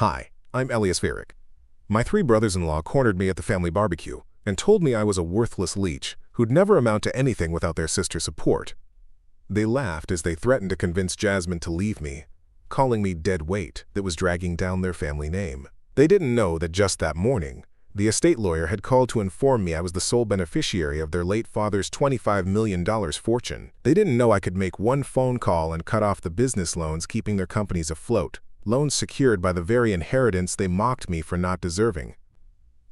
Hi, I'm Ellias Veyric. My three brothers-in-law cornered me at the family barbecue and told me I was a worthless leech who'd never amount to anything without their sister's support. They laughed as they threatened to convince Jasmine to leave me, calling me dead weight that was dragging down their family name. They didn't know that just that morning, the estate lawyer had called to inform me I was the sole beneficiary of their late father's $25 million fortune. They didn't know I could make one phone call and cut off the business loans keeping their companies afloat, loans secured by the very inheritance they mocked me for not deserving.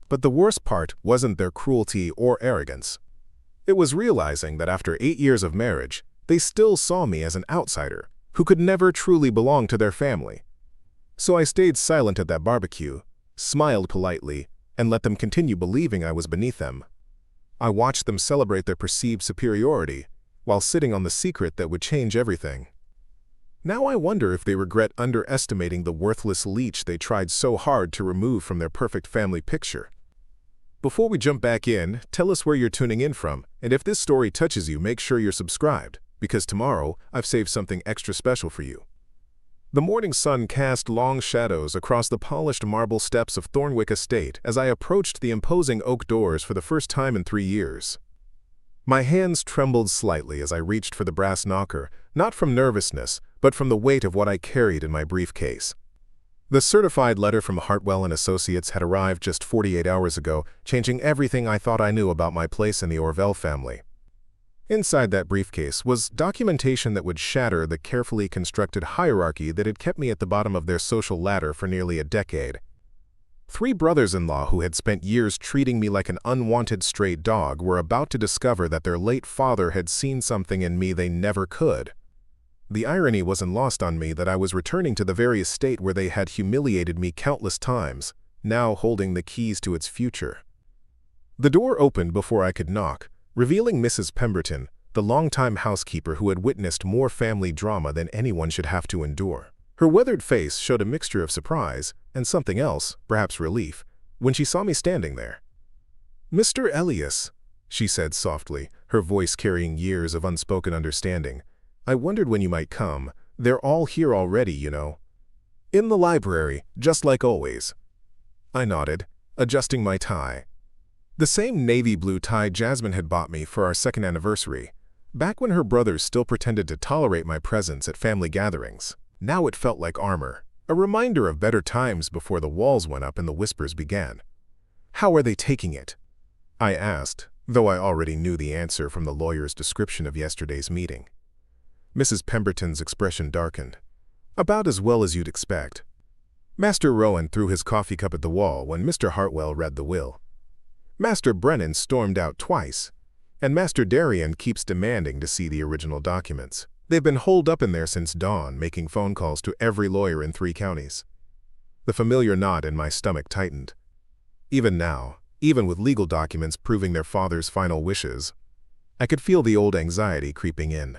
But the worst part wasn't their cruelty or arrogance. It was realizing that after 8 years of marriage, they still saw me as an outsider who could never truly belong to their family. So I stayed silent at that barbecue, smiled politely, and let them continue believing I was beneath them. I watched them celebrate their perceived superiority while sitting on the secret that would change everything. Now I wonder if they regret underestimating the worthless leech they tried so hard to remove from their perfect family picture. Before we jump back in, tell us where you're tuning in from, and if this story touches you, make sure you're subscribed, because tomorrow I've saved something extra special for you. The morning sun cast long shadows across the polished marble steps of Thornwick Estate as I approached the imposing oak doors for the first time in 3 years. My hands trembled slightly as I reached for the brass knocker, not from nervousness, but from the weight of what I carried in my briefcase. The certified letter from Hartwell & Associates had arrived just 48 hours ago, changing everything I thought I knew about my place in the Orville family. Inside that briefcase was documentation that would shatter the carefully constructed hierarchy that had kept me at the bottom of their social ladder for nearly a decade. 3 brothers-in-law who had spent years treating me like an unwanted stray dog were about to discover that their late father had seen something in me they never could. The irony wasn't lost on me that I was returning to the very estate where they had humiliated me countless times, now holding the keys to its future. The door opened before I could knock, revealing Mrs. Pemberton, the longtime housekeeper who had witnessed more family drama than anyone should have to endure. Her weathered face showed a mixture of surprise and something else, perhaps relief, when she saw me standing there. "Mr. Ellias," she said softly, her voice carrying years of unspoken understanding. "I wondered when you might come. They're all here already, you know." "In the library, just like always." I nodded, adjusting my tie. The same navy blue tie Jasmine had bought me for our second anniversary, back when her brothers still pretended to tolerate my presence at family gatherings. Now it felt like armor, a reminder of better times before the walls went up and the whispers began. "How are they taking it?" I asked, though I already knew the answer from the lawyer's description of yesterday's meeting. Mrs. Pemberton's expression darkened. "About as well as you'd expect." Master Rowan threw his coffee cup at the wall when Mr. Hartwell read the will. Master Brennan stormed out twice, and Master Darien keeps demanding to see the original documents. They've been holed up in there since dawn, making phone calls to every lawyer in 3 counties. The familiar knot in my stomach tightened. Even now, even with legal documents proving their father's final wishes, I could feel the old anxiety creeping in.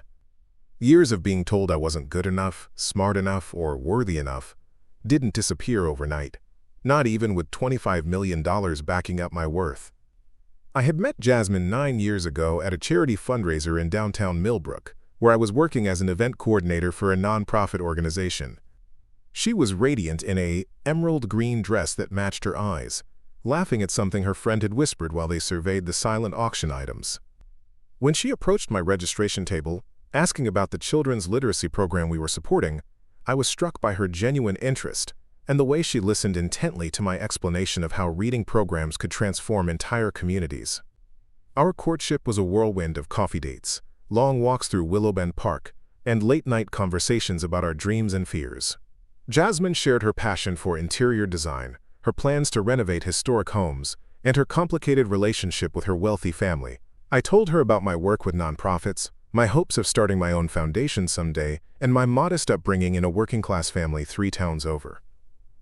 Years of being told I wasn't good enough, smart enough, or worthy enough didn't disappear overnight, not even with $25 million backing up my worth. I had met Jasmine 9 years ago at a charity fundraiser in downtown Millbrook, where I was working as an event coordinator for a nonprofit organization. She was radiant in an emerald green dress that matched her eyes, laughing at something her friend had whispered while they surveyed the silent auction items. When she approached my registration table, asking about the children's literacy program we were supporting, I was struck by her genuine interest and the way she listened intently to my explanation of how reading programs could transform entire communities. Our courtship was a whirlwind of coffee dates, long walks through Willowbend Park, and late-night conversations about our dreams and fears. Jasmine shared her passion for interior design, her plans to renovate historic homes, and her complicated relationship with her wealthy family. I told her about my work with nonprofits, my hopes of starting my own foundation someday, and my modest upbringing in a working-class family 3 towns over.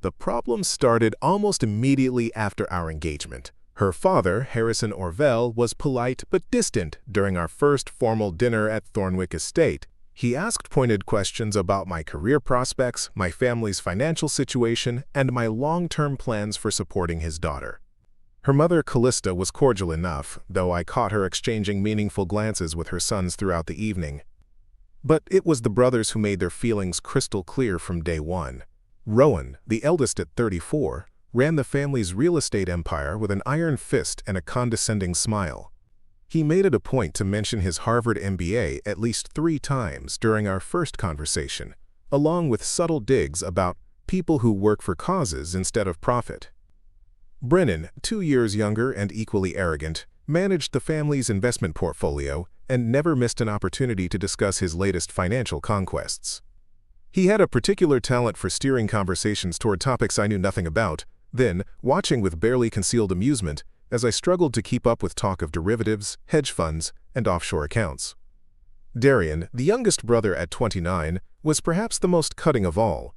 The problem started almost immediately after our engagement. Her father, Harrison Orville, was polite but distant during our first formal dinner at Thornwick Estate. He asked pointed questions about my career prospects, my family's financial situation, and my long-term plans for supporting his daughter. Her mother, Callista, was cordial enough, though I caught her exchanging meaningful glances with her sons throughout the evening. But it was the brothers who made their feelings crystal clear from day one. Rowan, the eldest at 34, ran the family's real estate empire with an iron fist and a condescending smile. He made it a point to mention his Harvard MBA at least 3 times during our first conversation, along with subtle digs about people who work for causes instead of profit. Brennan, 2 years younger and equally arrogant, managed the family's investment portfolio and never missed an opportunity to discuss his latest financial conquests. He had a particular talent for steering conversations toward topics I knew nothing about, then watching with barely concealed amusement as I struggled to keep up with talk of derivatives, hedge funds, and offshore accounts. Darian, the youngest brother at 29, was perhaps the most cutting of all.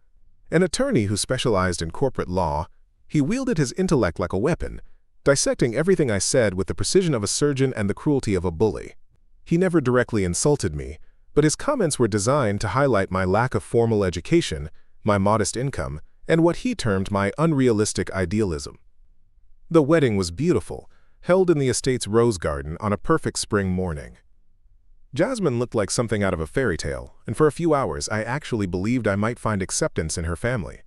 An attorney who specialized in corporate law, he wielded his intellect like a weapon, dissecting everything I said with the precision of a surgeon and the cruelty of a bully. He never directly insulted me, but his comments were designed to highlight my lack of formal education, my modest income, and what he termed my unrealistic idealism. The wedding was beautiful, held in the estate's rose garden on a perfect spring morning. Jasmine looked like something out of a fairy tale, and for a few hours I actually believed I might find acceptance in her family.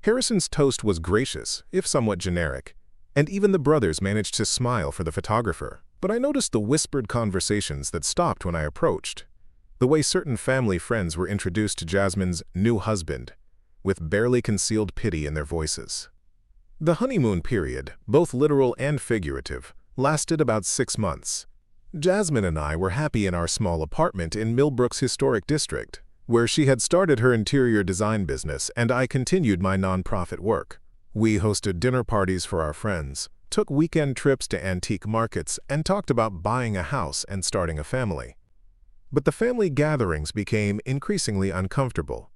Harrison's toast was gracious, if somewhat generic, and even the brothers managed to smile for the photographer. But I noticed the whispered conversations that stopped when I approached. The way certain family friends were introduced to Jasmine's new husband, with barely concealed pity in their voices. The honeymoon period, both literal and figurative, lasted about 6 months. Jasmine and I were happy in our small apartment in Millbrook's historic district, where she had started her interior design business and I continued my nonprofit work. We hosted dinner parties for our friends, took weekend trips to antique markets, and talked about buying a house and starting a family. But the family gatherings became increasingly uncomfortable.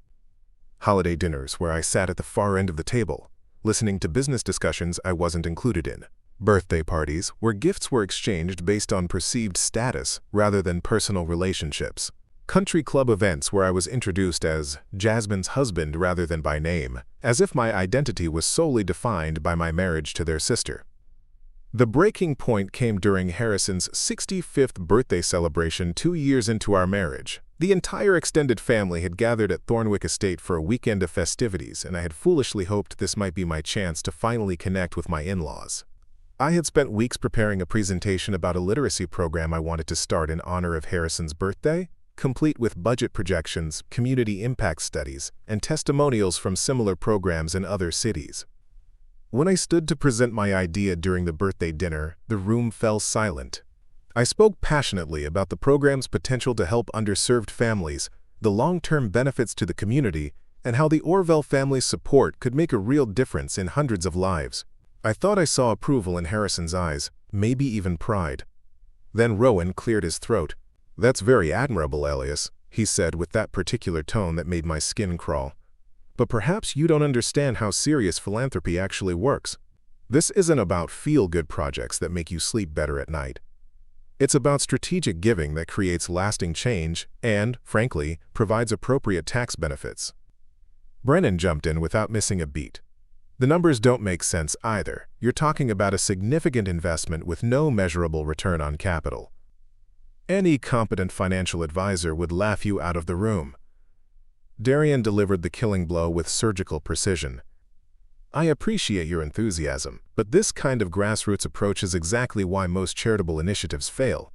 Holiday dinners where I sat at the far end of the table, listening to business discussions I wasn't included in. Birthday parties where gifts were exchanged based on perceived status rather than personal relationships. Country club events where I was introduced as Jasmine's husband rather than by name, as if my identity was solely defined by my marriage to their sister. The breaking point came during Harrison's 65th birthday celebration 2 years into our marriage. The entire extended family had gathered at Thornwick Estate for a weekend of festivities, and I had foolishly hoped this might be my chance to finally connect with my in-laws. I had spent weeks preparing a presentation about a literacy program I wanted to start in honor of Harrison's birthday, complete with budget projections, community impact studies, and testimonials from similar programs in other cities. When I stood to present my idea during the birthday dinner, the room fell silent. I spoke passionately about the program's potential to help underserved families, the long-term benefits to the community, and how the Orville family's support could make a real difference in hundreds of lives. I thought I saw approval in Harrison's eyes, maybe even pride. Then Rowan cleared his throat. "That's very admirable, Ellias," he said with that particular tone that made my skin crawl. "But perhaps you don't understand how serious philanthropy actually works. This isn't about feel-good projects that make you sleep better at night. It's about strategic giving that creates lasting change and, frankly, provides appropriate tax benefits." Brennan jumped in without missing a beat. "The numbers don't make sense either. You're talking about a significant investment with no measurable return on capital. Any competent financial advisor would laugh you out of the room." Darian delivered the killing blow with surgical precision. "I appreciate your enthusiasm, but this kind of grassroots approach is exactly why most charitable initiatives fail.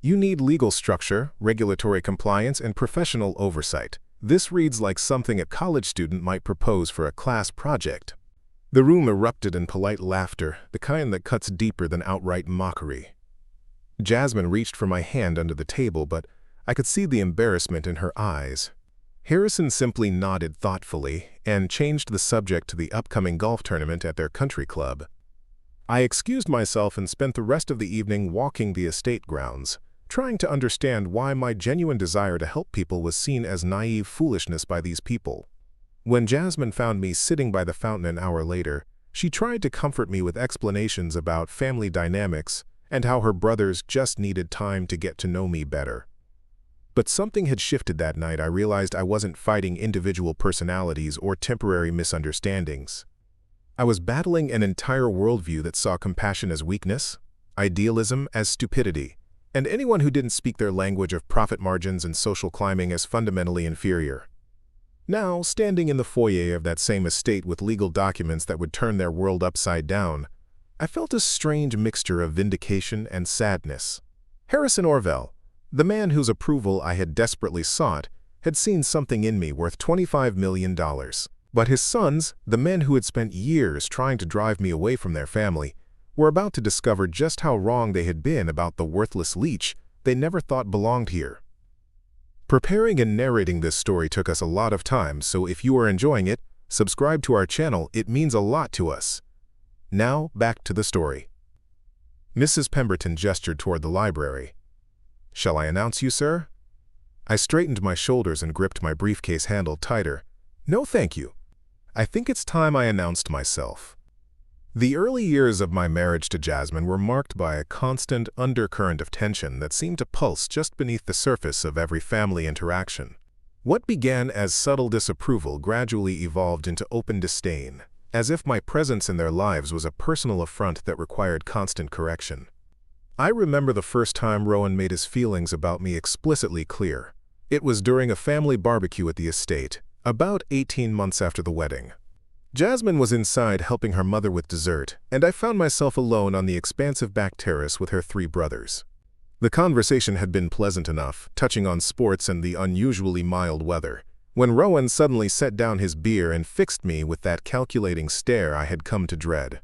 You need legal structure, regulatory compliance, and professional oversight. This reads like something a college student might propose for a class project." The room erupted in polite laughter, the kind that cuts deeper than outright mockery. Jasmine reached for my hand under the table, but I could see the embarrassment in her eyes. Harrison simply nodded thoughtfully and changed the subject to the upcoming golf tournament at their country club. I excused myself and spent the rest of the evening walking the estate grounds, trying to understand why my genuine desire to help people was seen as naive foolishness by these people. When Jasmine found me sitting by the fountain an hour later, she tried to comfort me with explanations about family dynamics and how her brothers just needed time to get to know me better. But something had shifted that night. I realized I wasn't fighting individual personalities or temporary misunderstandings. I was battling an entire worldview that saw compassion as weakness, idealism as stupidity, and anyone who didn't speak their language of profit margins and social climbing as fundamentally inferior. Now, standing in the foyer of that same estate with legal documents that would turn their world upside down, I felt a strange mixture of vindication and sadness. Harrison Orville, the man whose approval I had desperately sought, had seen something in me worth $25 million. But his sons, the men who had spent years trying to drive me away from their family, were about to discover just how wrong they had been about the worthless leech they never thought belonged here. Preparing and narrating this story took us a lot of time, so if you are enjoying it, subscribe to our channel. It means a lot to us. Now, back to the story. Mrs. Pemberton gestured toward the library. "Shall I announce you, sir?" I straightened my shoulders and gripped my briefcase handle tighter. "No, thank you. I think it's time I announced myself." The early years of my marriage to Jasmine were marked by a constant undercurrent of tension that seemed to pulse just beneath the surface of every family interaction. What began as subtle disapproval gradually evolved into open disdain, as if my presence in their lives was a personal affront that required constant correction. I remember the first time Rowan made his feelings about me explicitly clear. It was during a family barbecue at the estate, about 18 months after the wedding. Jasmine was inside helping her mother with dessert, and I found myself alone on the expansive back terrace with her 3 brothers. The conversation had been pleasant enough, touching on sports and the unusually mild weather, when Rowan suddenly set down his beer and fixed me with that calculating stare I had come to dread.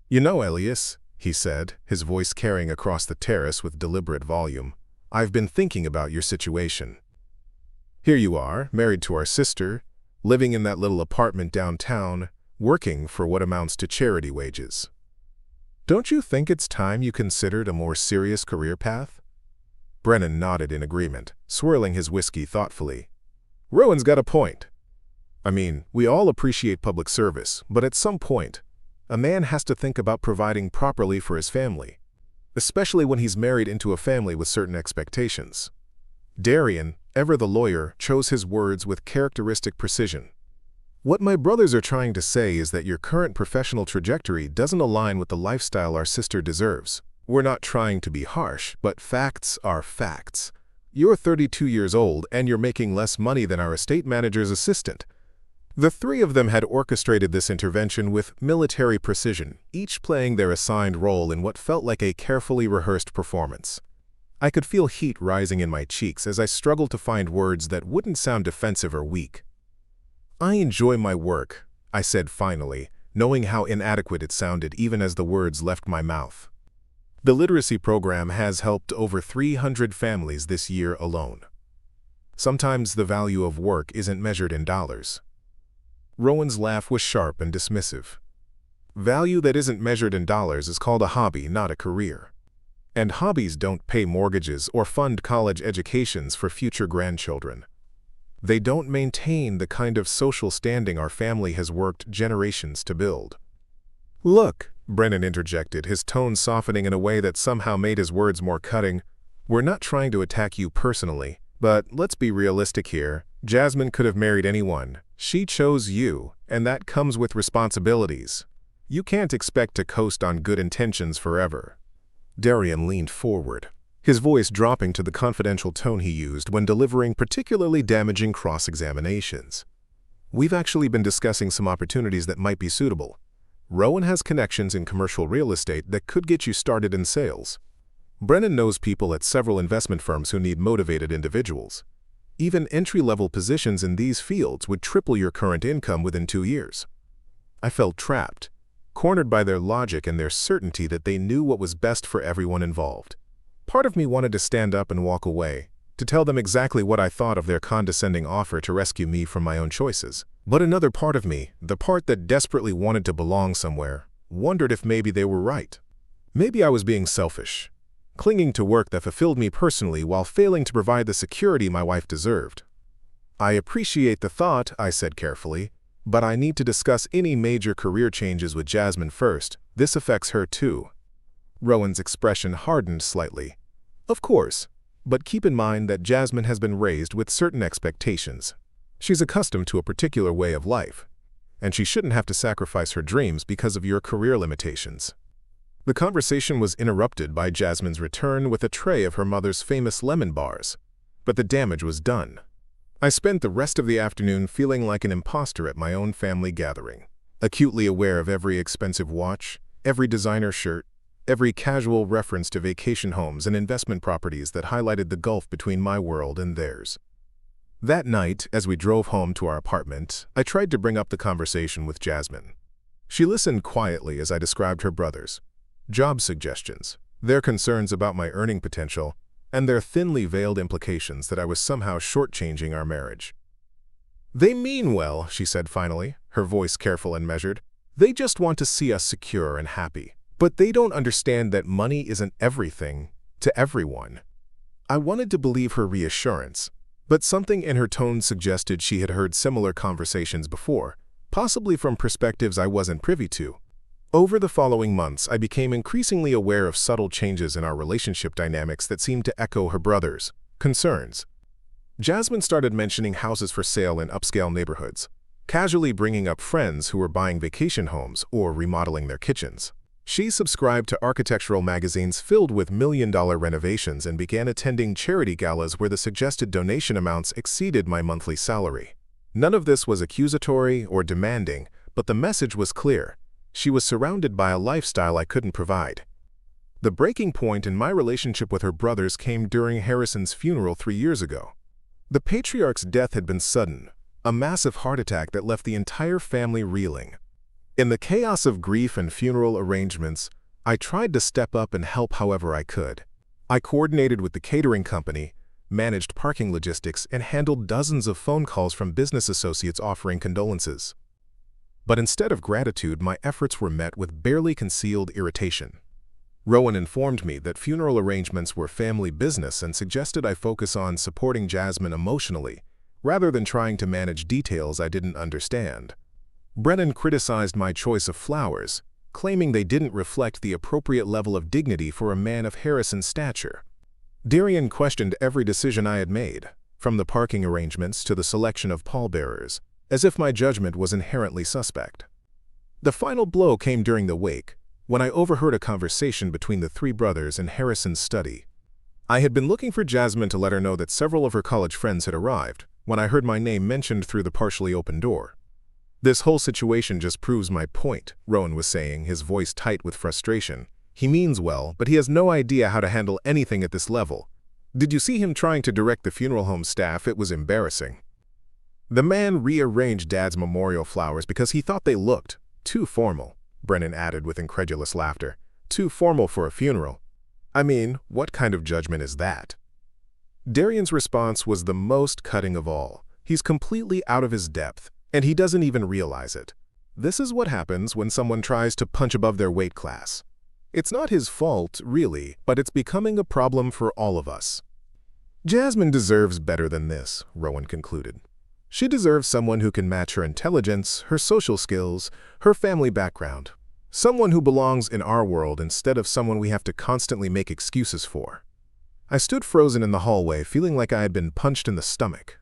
"You know, Ellias," he said, his voice carrying across the terrace with deliberate volume, "I've been thinking about your situation. Here you are, married to our sister, living in that little apartment downtown, working for what amounts to charity wages. Don't you think it's time you considered a more serious career path?" Brennan nodded in agreement, swirling his whiskey thoughtfully. "Rowan's got a point. I mean, we all appreciate public service, but at some point, a man has to think about providing properly for his family, especially when he's married into a family with certain expectations." Darian, ever the lawyer, chose his words with characteristic precision. "What my brothers are trying to say is that your current professional trajectory doesn't align with the lifestyle our sister deserves. We're not trying to be harsh, but facts are facts. You're 32 years old and you're making less money than our estate manager's assistant." The 3 of them had orchestrated this intervention with military precision, each playing their assigned role in what felt like a carefully rehearsed performance. I could feel heat rising in my cheeks as I struggled to find words that wouldn't sound defensive or weak. "I enjoy my work," I said finally, knowing how inadequate it sounded even as the words left my mouth. "The literacy program has helped over 300 families this year alone. Sometimes the value of work isn't measured in dollars." Rowan's laugh was sharp and dismissive. "Value that isn't measured in dollars is called a hobby, not a career. And hobbies don't pay mortgages or fund college educations for future grandchildren. They don't maintain the kind of social standing our family has worked generations to build." "Look," Brennan interjected, his tone softening in a way that somehow made his words more cutting, "we're not trying to attack you personally, but let's be realistic here. Jasmine could have married anyone. She chose you, and that comes with responsibilities. You can't expect to coast on good intentions forever." Darian leaned forward, his voice dropping to the confidential tone he used when delivering particularly damaging cross-examinations. "We've actually been discussing some opportunities that might be suitable. Rowan has connections in commercial real estate that could get you started in sales. Brennan knows people at several investment firms who need motivated individuals. Even entry-level positions in these fields would triple your current income within 2 years." I felt trapped, cornered by their logic and their certainty that they knew what was best for everyone involved. Part of me wanted to stand up and walk away, to tell them exactly what I thought of their condescending offer to rescue me from my own choices. But another part of me, the part that desperately wanted to belong somewhere, wondered if maybe they were right. Maybe I was being selfish, clinging to work that fulfilled me personally while failing to provide the security my wife deserved. "I appreciate the thought," I said carefully, "but I need to discuss any major career changes with Jasmine first. This affects her too." Rowan's expression hardened slightly. "Of course, but keep in mind that Jasmine has been raised with certain expectations. She's accustomed to a particular way of life, and she shouldn't have to sacrifice her dreams because of your career limitations." The conversation was interrupted by Jasmine's return with a tray of her mother's famous lemon bars, but the damage was done. I spent the rest of the afternoon feeling like an imposter at my own family gathering, acutely aware of every expensive watch, every designer shirt, every casual reference to vacation homes and investment properties that highlighted the gulf between my world and theirs. That night, as we drove home to our apartment, I tried to bring up the conversation with Jasmine. She listened quietly as I described her brothers, job suggestions, their concerns about my earning potential, and their thinly veiled implications that I was somehow shortchanging our marriage. "They mean well," she said finally, her voice careful and measured. "They just want to see us secure and happy. But they don't understand that money isn't everything to everyone." I wanted to believe her reassurance, but something in her tone suggested she had heard similar conversations before, possibly from perspectives I wasn't privy to. Over the following months, I became increasingly aware of subtle changes in our relationship dynamics that seemed to echo her brother's concerns. Jasmine started mentioning houses for sale in upscale neighborhoods, casually bringing up friends who were buying vacation homes or remodeling their kitchens. She subscribed to architectural magazines filled with million-dollar renovations and began attending charity galas where the suggested donation amounts exceeded my monthly salary. None of this was accusatory or demanding, but the message was clear. She was surrounded by a lifestyle I couldn't provide. The breaking point in my relationship with her brothers came during Harrison's funeral 3 years ago. The patriarch's death had been sudden, a massive heart attack that left the entire family reeling. In the chaos of grief and funeral arrangements, I tried to step up and help however I could. I coordinated with the catering company, managed parking logistics, and handled dozens of phone calls from business associates offering condolences. But instead of gratitude, my efforts were met with barely concealed irritation. Rowan informed me that funeral arrangements were family business and suggested I focus on supporting Jasmine emotionally, rather than trying to manage details I didn't understand. Brennan criticized my choice of flowers, claiming they didn't reflect the appropriate level of dignity for a man of Harrison's stature. Darian questioned every decision I had made, from the parking arrangements to the selection of pallbearers, as if my judgment was inherently suspect. The final blow came during the wake, when I overheard a conversation between the 3 brothers in Harrison's study. I had been looking for Jasmine to let her know that several of her college friends had arrived, when I heard my name mentioned through the partially open door. "This whole situation just proves my point," Rowan was saying, his voice tight with frustration. "He means well, but he has no idea how to handle anything at this level. Did you see him trying to direct the funeral home staff? It was embarrassing." "The man rearranged Dad's memorial flowers because he thought they looked too formal," Brennan added with incredulous laughter. "Too formal for a funeral. I mean, what kind of judgment is that?" Darian's response was the most cutting of all. "He's completely out of his depth, and he doesn't even realize it. This is what happens when someone tries to punch above their weight class. It's not his fault, really, but it's becoming a problem for all of us." "Jasmine deserves better than this," Rowan concluded. "She deserves someone who can match her intelligence, her social skills, her family background. Someone who belongs in our world instead of someone we have to constantly make excuses for." I stood frozen in the hallway, feeling like I had been punched in the stomach.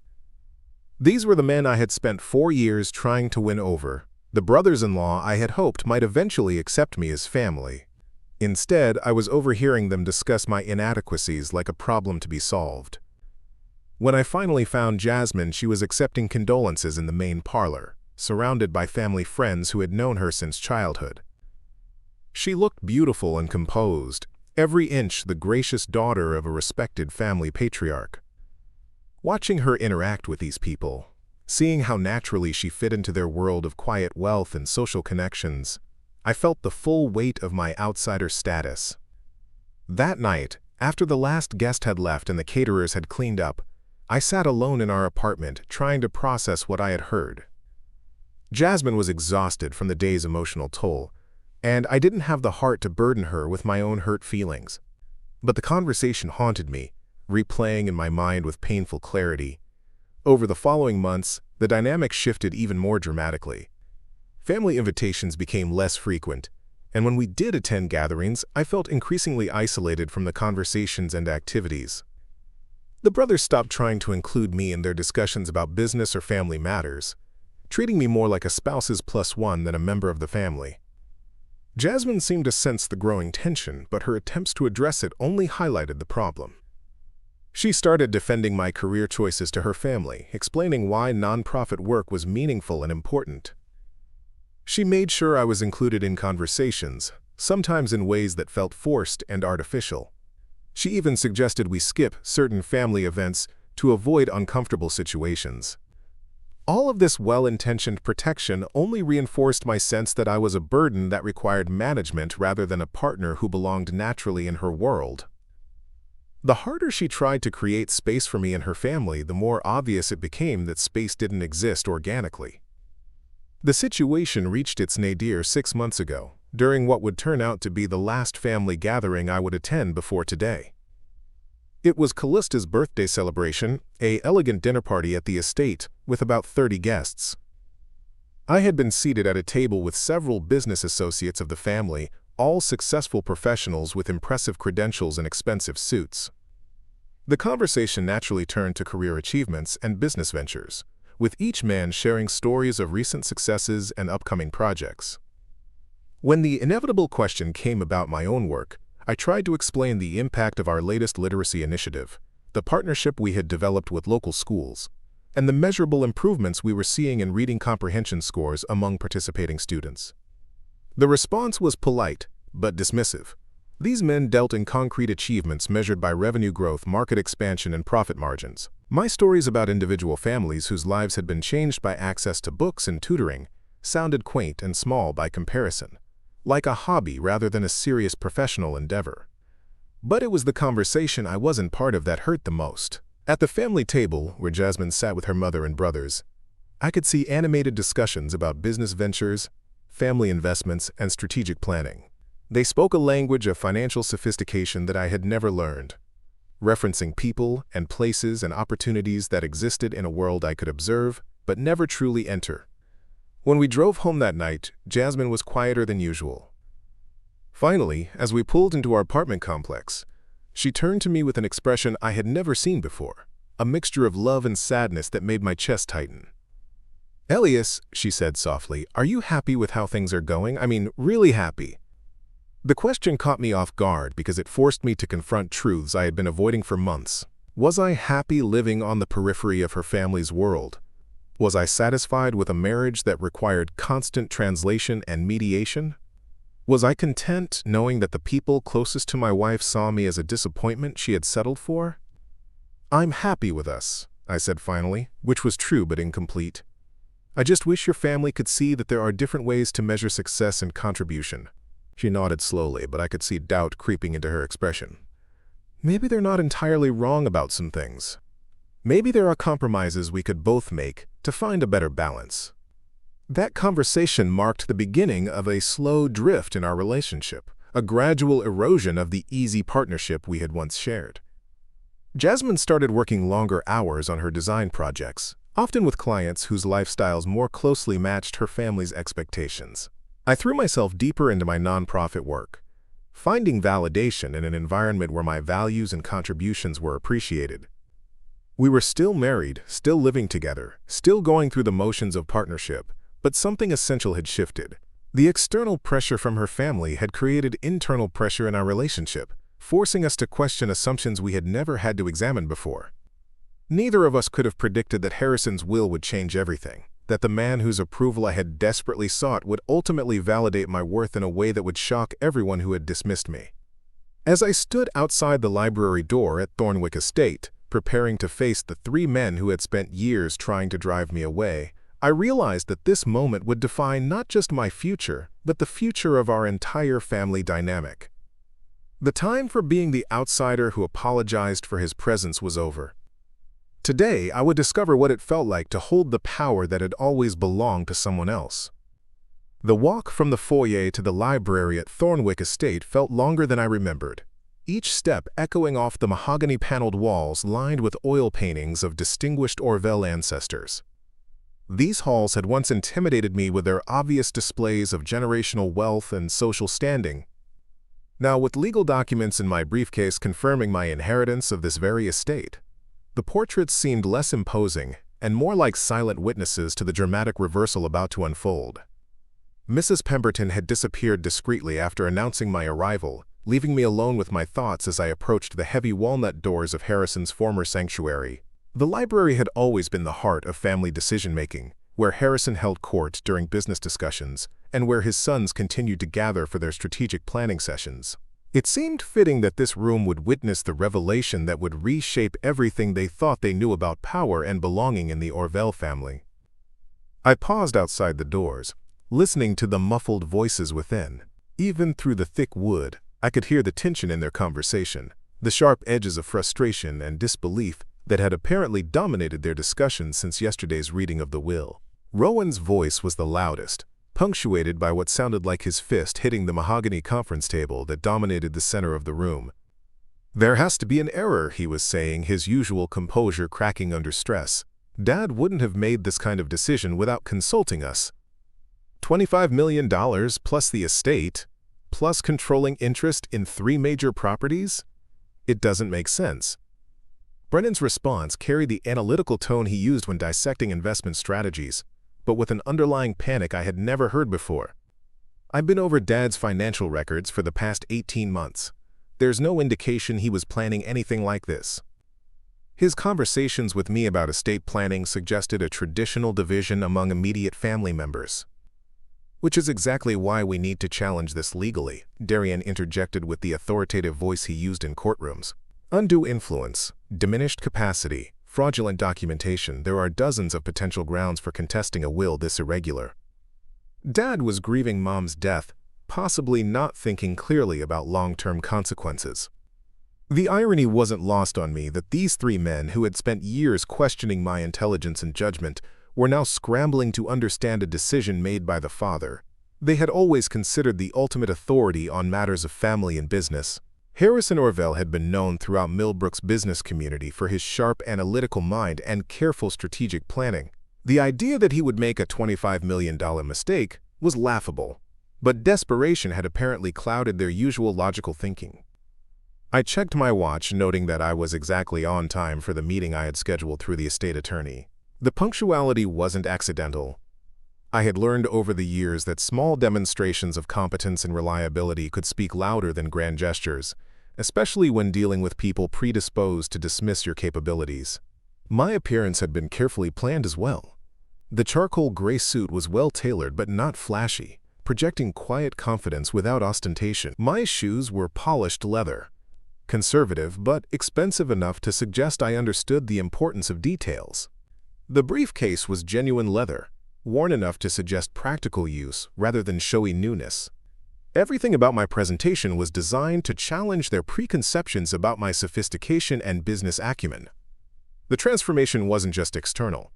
These were the men I had spent 4 years trying to win over, the brothers-in-law I had hoped might eventually accept me as family. Instead, I was overhearing them discuss my inadequacies like a problem to be solved. When I finally found Jasmine, she was accepting condolences in the main parlor, surrounded by family friends who had known her since childhood. She looked beautiful and composed, every inch the gracious daughter of a respected family patriarch. Watching her interact with these people, seeing how naturally she fit into their world of quiet wealth and social connections, I felt the full weight of my outsider status. That night, after the last guest had left and the caterers had cleaned up, I sat alone in our apartment, trying to process what I had heard. Jasmine was exhausted from the day's emotional toll, and I didn't have the heart to burden her with my own hurt feelings. But the conversation haunted me, replaying in my mind with painful clarity. Over the following months, the dynamic shifted even more dramatically. Family invitations became less frequent, and when we did attend gatherings, I felt increasingly isolated from the conversations and activities. The brothers stopped trying to include me in their discussions about business or family matters, treating me more like a spouse's +1 than a member of the family. Jasmine seemed to sense the growing tension, but her attempts to address it only highlighted the problem. She started defending my career choices to her family, explaining why nonprofit work was meaningful and important. She made sure I was included in conversations, sometimes in ways that felt forced and artificial. She even suggested we skip certain family events to avoid uncomfortable situations. All of this well-intentioned protection only reinforced my sense that I was a burden that required management rather than a partner who belonged naturally in her world. The harder she tried to create space for me and her family, the more obvious it became that space didn't exist organically. The situation reached its nadir 6 months ago, during what would turn out to be the last family gathering I would attend before today. It was Callista's birthday celebration, an elegant dinner party at the estate with about 30 guests. I had been seated at a table with several business associates of the family, all successful professionals with impressive credentials and expensive suits. The conversation naturally turned to career achievements and business ventures, with each man sharing stories of recent successes and upcoming projects. When the inevitable question came about my own work, I tried to explain the impact of our latest literacy initiative, the partnership we had developed with local schools, and the measurable improvements we were seeing in reading comprehension scores among participating students. The response was polite, but dismissive. These men dealt in concrete achievements measured by revenue growth, market expansion, and profit margins. My stories about individual families whose lives had been changed by access to books and tutoring sounded quaint and small by comparison, like a hobby rather than a serious professional endeavor. But it was the conversation I wasn't part of that hurt the most. At the family table, where Jasmine sat with her mother and brothers, I could see animated discussions about business ventures, family investments, and strategic planning. They spoke a language of financial sophistication that I had never learned, referencing people and places and opportunities that existed in a world I could observe but never truly enter. When we drove home that night, Jasmine was quieter than usual. Finally, as we pulled into our apartment complex, she turned to me with an expression I had never seen before, a mixture of love and sadness that made my chest tighten. "Ellias," she said softly, "are you happy with how things are going? I mean, really happy?" The question caught me off guard because it forced me to confront truths I had been avoiding for months. Was I happy living on the periphery of her family's world? Was I satisfied with a marriage that required constant translation and mediation? Was I content knowing that the people closest to my wife saw me as a disappointment she had settled for? "I'm happy with us," I said finally, which was true but incomplete. "I just wish your family could see that there are different ways to measure success and contribution." She nodded slowly, but I could see doubt creeping into her expression. Maybe they're not entirely wrong about some things. Maybe there are compromises we could both make to find a better balance. That conversation marked the beginning of a slow drift in our relationship, a gradual erosion of the easy partnership we had once shared. Jasmine started working longer hours on her design projects, often with clients whose lifestyles more closely matched her family's expectations. I threw myself deeper into my nonprofit work, finding validation in an environment where my values and contributions were appreciated. We were still married, still living together, still going through the motions of partnership, but something essential had shifted. The external pressure from her family had created internal pressure in our relationship, forcing us to question assumptions we had never had to examine before. Neither of us could have predicted that Harrison's will would change everything, that the man whose approval I had desperately sought would ultimately validate my worth in a way that would shock everyone who had dismissed me. As I stood outside the library door at Thornwick Estate, preparing to face the 3 men who had spent years trying to drive me away, I realized that this moment would define not just my future, but the future of our entire family dynamic. The time for being the outsider who apologized for his presence was over. Today, I would discover what it felt like to hold the power that had always belonged to someone else. The walk from the foyer to the library at Thornwick Estate felt longer than I remembered, each step echoing off the mahogany-paneled walls lined with oil paintings of distinguished Orville ancestors. These halls had once intimidated me with their obvious displays of generational wealth and social standing. Now, with legal documents in my briefcase confirming my inheritance of this very estate, the portraits seemed less imposing and more like silent witnesses to the dramatic reversal about to unfold. Mrs. Pemberton had disappeared discreetly after announcing my arrival, leaving me alone with my thoughts as I approached the heavy walnut doors of Harrison's former sanctuary. The library had always been the heart of family decision-making, where Harrison held court during business discussions and where his sons continued to gather for their strategic planning sessions. It seemed fitting that this room would witness the revelation that would reshape everything they thought they knew about power and belonging in the Orville family. I paused outside the doors, listening to the muffled voices within. Even through the thick wood, I could hear the tension in their conversation, the sharp edges of frustration and disbelief that had apparently dominated their discussions since yesterday's reading of the will. Rowan's voice was the loudest, punctuated by what sounded like his fist hitting the mahogany conference table that dominated the center of the room. "There has to be an error," he was saying, his usual composure cracking under stress. "Dad wouldn't have made this kind of decision without consulting us. $25 million plus the estate, plus controlling interest in 3 major properties? It doesn't make sense." Brennan's response carried the analytical tone he used when dissecting investment strategies, but with an underlying panic I had never heard before. "I've been over Dad's financial records for the past 18 months. There's no indication he was planning anything like this. His conversations with me about estate planning suggested a traditional division among immediate family members." "Which is exactly why we need to challenge this legally," Darian interjected with the authoritative voice he used in courtrooms. "Undue influence, diminished capacity, fraudulent documentation, there are dozens of potential grounds for contesting a will this irregular." Dad was grieving Mom's death, possibly not thinking clearly about long-term consequences. The irony wasn't lost on me that these 3 men who had spent years questioning my intelligence and judgment were now scrambling to understand a decision made by the father they had always considered the ultimate authority on matters of family and business. Harrison Orville had been known throughout Millbrook's business community for his sharp analytical mind and careful strategic planning. The idea that he would make a $25 million mistake was laughable, but desperation had apparently clouded their usual logical thinking. I checked my watch, noting that I was exactly on time for the meeting I had scheduled through the estate attorney. The punctuality wasn't accidental. I had learned over the years that small demonstrations of competence and reliability could speak louder than grand gestures, especially when dealing with people predisposed to dismiss your capabilities. My appearance had been carefully planned as well. The charcoal gray suit was well-tailored but not flashy, projecting quiet confidence without ostentation. My shoes were polished leather, conservative but expensive enough to suggest I understood the importance of details. The briefcase was genuine leather, worn enough to suggest practical use rather than showy newness. Everything about my presentation was designed to challenge their preconceptions about my sophistication and business acumen. The transformation wasn't just external.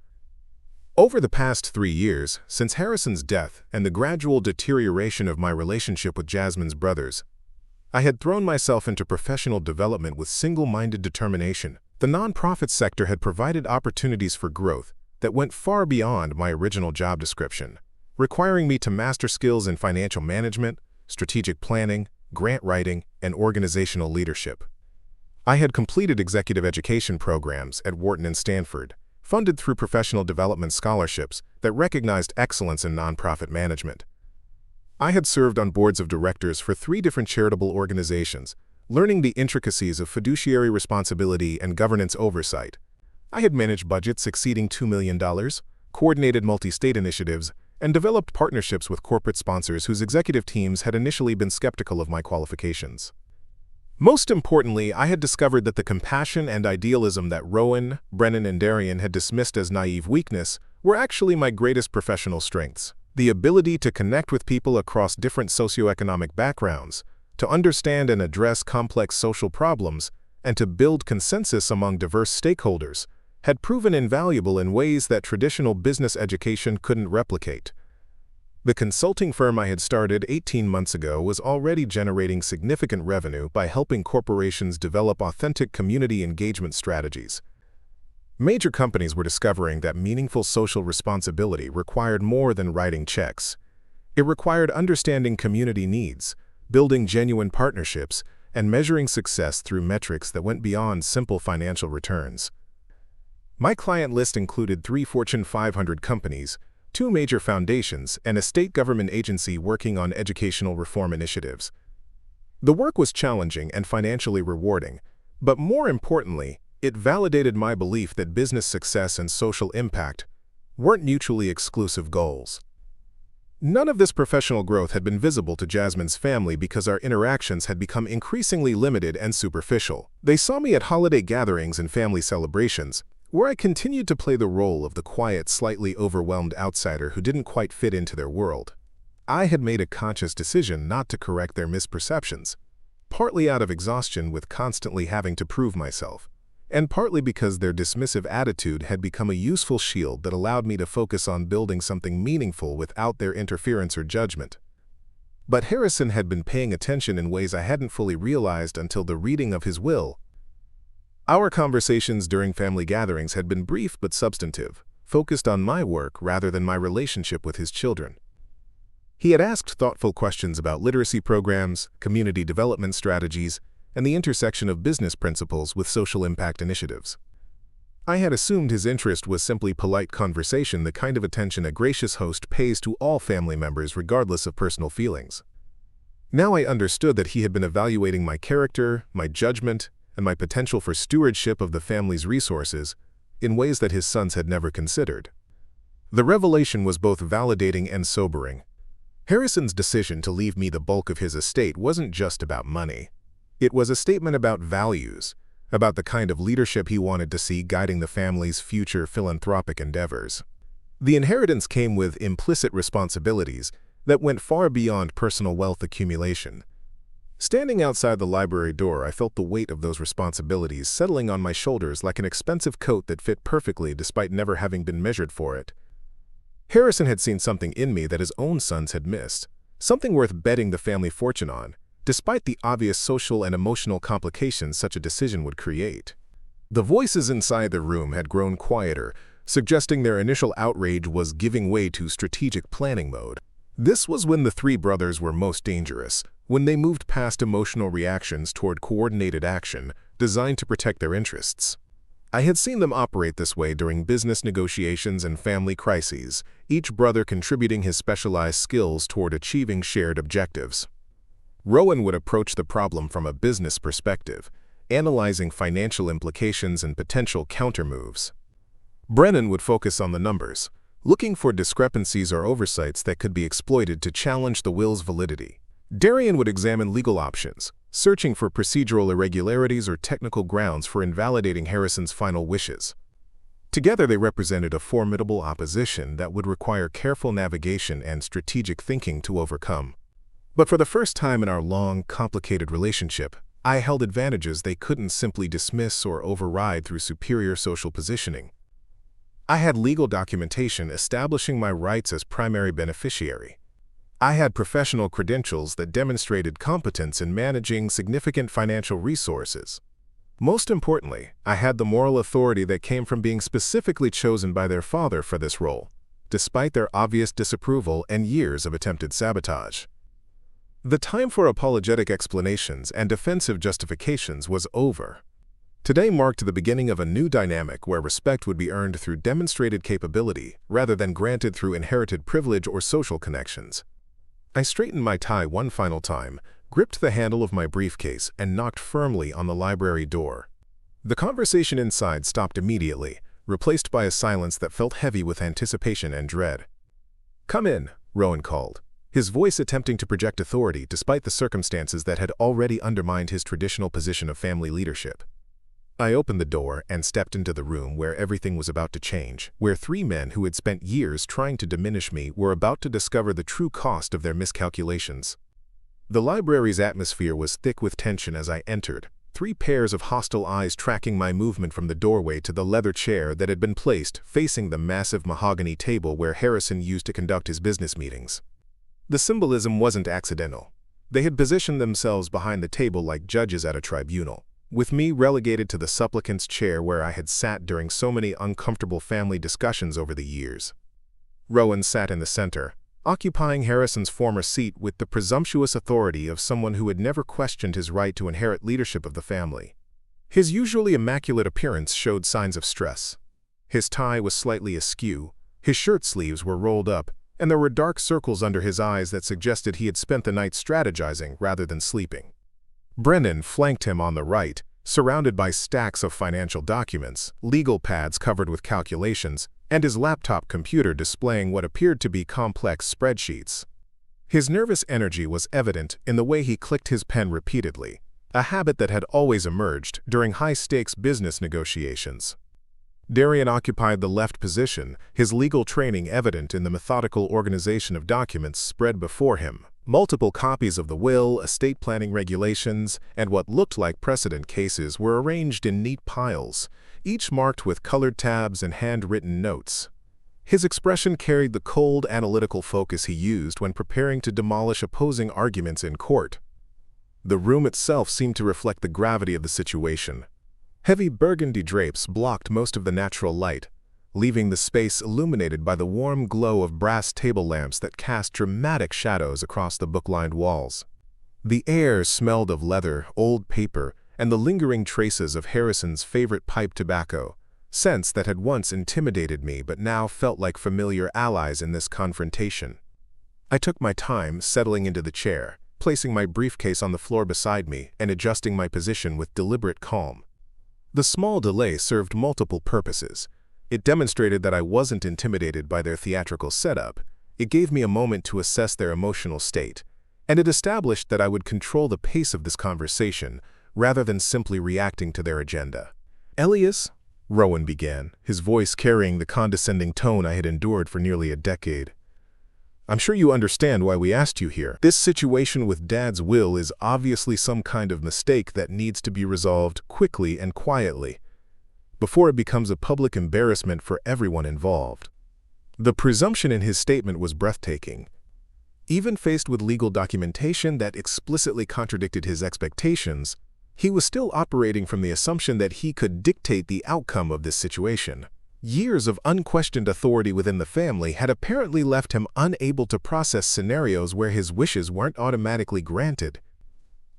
Over the past 3 years, since Harrison's death and the gradual deterioration of my relationship with Jasmine's brothers, I had thrown myself into professional development with single-minded determination. The nonprofit sector had provided opportunities for growth that went far beyond my original job description, requiring me to master skills in financial management, strategic planning, grant writing, and organizational leadership. I had completed executive education programs at Wharton and Stanford, funded through professional development scholarships that recognized excellence in nonprofit management. I had served on boards of directors for 3 different charitable organizations, learning the intricacies of fiduciary responsibility and governance oversight. I had managed budgets exceeding $2 million, coordinated multi-state initiatives, and developed partnerships with corporate sponsors whose executive teams had initially been skeptical of my qualifications. Most importantly, I had discovered that the compassion and idealism that Rowan, Brennan, and Darian had dismissed as naive weakness were actually my greatest professional strengths. The ability to connect with people across different socioeconomic backgrounds, to understand and address complex social problems, and to build consensus among diverse stakeholders had proven invaluable in ways that traditional business education couldn't replicate. The consulting firm I had started 18 months ago was already generating significant revenue by helping corporations develop authentic community engagement strategies. Major companies were discovering that meaningful social responsibility required more than writing checks. It required understanding community needs, building genuine partnerships, and measuring success through metrics that went beyond simple financial returns. My client list included 3 Fortune 500 companies, 2 major foundations, and a state government agency working on educational reform initiatives. The work was challenging and financially rewarding, but more importantly, it validated my belief that business success and social impact weren't mutually exclusive goals. None of this professional growth had been visible to Jasmine's family because our interactions had become increasingly limited and superficial. They saw me at holiday gatherings and family celebrations, where I continued to play the role of the quiet, slightly overwhelmed outsider who didn't quite fit into their world. I had made a conscious decision not to correct their misperceptions, partly out of exhaustion with constantly having to prove myself, and partly because their dismissive attitude had become a useful shield that allowed me to focus on building something meaningful without their interference or judgment. But Harrison had been paying attention in ways I hadn't fully realized until the reading of his will. Our conversations during family gatherings had been brief but substantive, focused on my work rather than my relationship with his children. He had asked thoughtful questions about literacy programs, community development strategies, and the intersection of business principles with social impact initiatives. I had assumed his interest was simply polite conversation, the kind of attention a gracious host pays to all family members regardless of personal feelings. Now I understood that he had been evaluating my character, my judgment, and my potential for stewardship of the family's resources in ways that his sons had never considered. The revelation was both validating and sobering. Harrison's decision to leave me the bulk of his estate wasn't just about money. It was a statement about values, about the kind of leadership he wanted to see guiding the family's future philanthropic endeavors. The inheritance came with implicit responsibilities that went far beyond personal wealth accumulation. Standing outside the library door, I felt the weight of those responsibilities settling on my shoulders like an expensive coat that fit perfectly despite never having been measured for it. Harrison had seen something in me that his own sons had missed, something worth betting the family fortune on, despite the obvious social and emotional complications such a decision would create. The voices inside the room had grown quieter, suggesting their initial outrage was giving way to strategic planning mode. This was when the three brothers were most dangerous, when they moved past emotional reactions toward coordinated action designed to protect their interests. I had seen them operate this way during business negotiations and family crises, each brother contributing his specialized skills toward achieving shared objectives. Rowan would approach the problem from a business perspective, analyzing financial implications and potential countermoves. Brennan would focus on the numbers, looking for discrepancies or oversights that could be exploited to challenge the will's validity. Darian would examine legal options, searching for procedural irregularities or technical grounds for invalidating Harrison's final wishes. Together they represented a formidable opposition that would require careful navigation and strategic thinking to overcome. But for the first time in our long, complicated relationship, I held advantages they couldn't simply dismiss or override through superior social positioning. I had legal documentation establishing my rights as primary beneficiary. I had professional credentials that demonstrated competence in managing significant financial resources. Most importantly, I had the moral authority that came from being specifically chosen by their father for this role, despite their obvious disapproval and years of attempted sabotage. The time for apologetic explanations and defensive justifications was over. Today marked the beginning of a new dynamic where respect would be earned through demonstrated capability rather than granted through inherited privilege or social connections. I straightened my tie one final time, gripped the handle of my briefcase, and knocked firmly on the library door. The conversation inside stopped immediately, replaced by a silence that felt heavy with anticipation and dread. "Come in," Rowan called, his voice attempting to project authority despite the circumstances that had already undermined his traditional position of family leadership. I opened the door and stepped into the room where everything was about to change, where three men who had spent years trying to diminish me were about to discover the true cost of their miscalculations. The library's atmosphere was thick with tension as I entered, three pairs of hostile eyes tracking my movement from the doorway to the leather chair that had been placed facing the massive mahogany table where Harrison used to conduct his business meetings. The symbolism wasn't accidental. They had positioned themselves behind the table like judges at a tribunal, with me relegated to the supplicant's chair where I had sat during so many uncomfortable family discussions over the years. Rowan sat in the center, occupying Harrison's former seat with the presumptuous authority of someone who had never questioned his right to inherit leadership of the family. His usually immaculate appearance showed signs of stress. His tie was slightly askew, his shirt sleeves were rolled up, and there were dark circles under his eyes that suggested he had spent the night strategizing rather than sleeping. Brennan flanked him on the right, surrounded by stacks of financial documents, legal pads covered with calculations, and his laptop computer displaying what appeared to be complex spreadsheets. His nervous energy was evident in the way he clicked his pen repeatedly, a habit that had always emerged during high-stakes business negotiations. Darian occupied the left position, his legal training evident in the methodical organization of documents spread before him. Multiple copies of the will, estate planning regulations, and what looked like precedent cases were arranged in neat piles, each marked with colored tabs and handwritten notes. His expression carried the cold, analytical focus he used when preparing to demolish opposing arguments in court. The room itself seemed to reflect the gravity of the situation. Heavy burgundy drapes blocked most of the natural light, leaving the space illuminated by the warm glow of brass table lamps that cast dramatic shadows across the book-lined walls. The air smelled of leather, old paper, and the lingering traces of Harrison's favorite pipe tobacco, scents that had once intimidated me but now felt like familiar allies in this confrontation. I took my time settling into the chair, placing my briefcase on the floor beside me and adjusting my position with deliberate calm. The small delay served multiple purposes. It demonstrated that I wasn't intimidated by their theatrical setup, it gave me a moment to assess their emotional state, and it established that I would control the pace of this conversation rather than simply reacting to their agenda. "Ellias," Rowan began, his voice carrying the condescending tone I had endured for nearly a decade. "I'm sure you understand why we asked you here. This situation with Dad's will is obviously some kind of mistake that needs to be resolved quickly and quietly, before it becomes a public embarrassment for everyone involved." The presumption in his statement was breathtaking. Even faced with legal documentation that explicitly contradicted his expectations, he was still operating from the assumption that he could dictate the outcome of this situation. Years of unquestioned authority within the family had apparently left him unable to process scenarios where his wishes weren't automatically granted.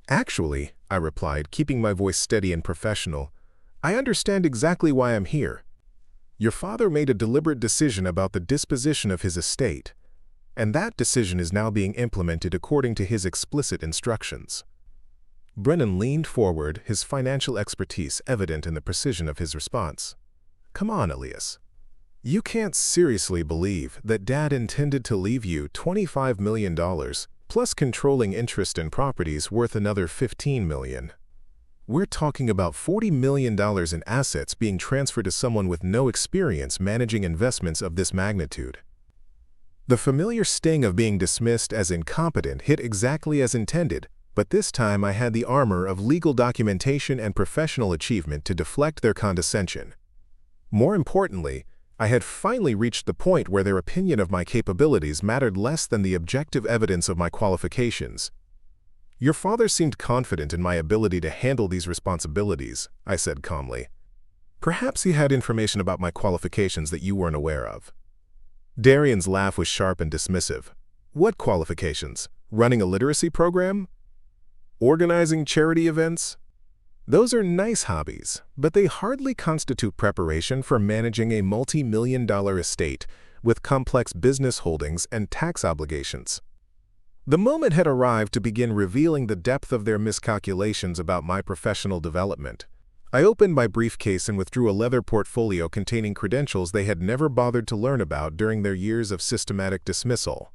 "Actually," I replied, keeping my voice steady and professional, "I understand exactly why I'm here. Your father made a deliberate decision about the disposition of his estate, and that decision is now being implemented according to his explicit instructions." Brennan leaned forward, his financial expertise evident in the precision of his response. "Come on, Ellias. You can't seriously believe that Dad intended to leave you $25 million, plus controlling interest in properties worth another $15 million. We're talking about $40 million in assets being transferred to someone with no experience managing investments of this magnitude." The familiar sting of being dismissed as incompetent hit exactly as intended, but this time I had the armor of legal documentation and professional achievement to deflect their condescension. More importantly, I had finally reached the point where their opinion of my capabilities mattered less than the objective evidence of my qualifications. "Your father seemed confident in my ability to handle these responsibilities," I said calmly. "Perhaps he had information about my qualifications that you weren't aware of." Darian's laugh was sharp and dismissive. "What qualifications? Running a literacy program? Organizing charity events? Those are nice hobbies, but they hardly constitute preparation for managing a multi-million-dollar estate with complex business holdings and tax obligations." The moment had arrived to begin revealing the depth of their miscalculations about my professional development. I opened my briefcase and withdrew a leather portfolio containing credentials they had never bothered to learn about during their years of systematic dismissal.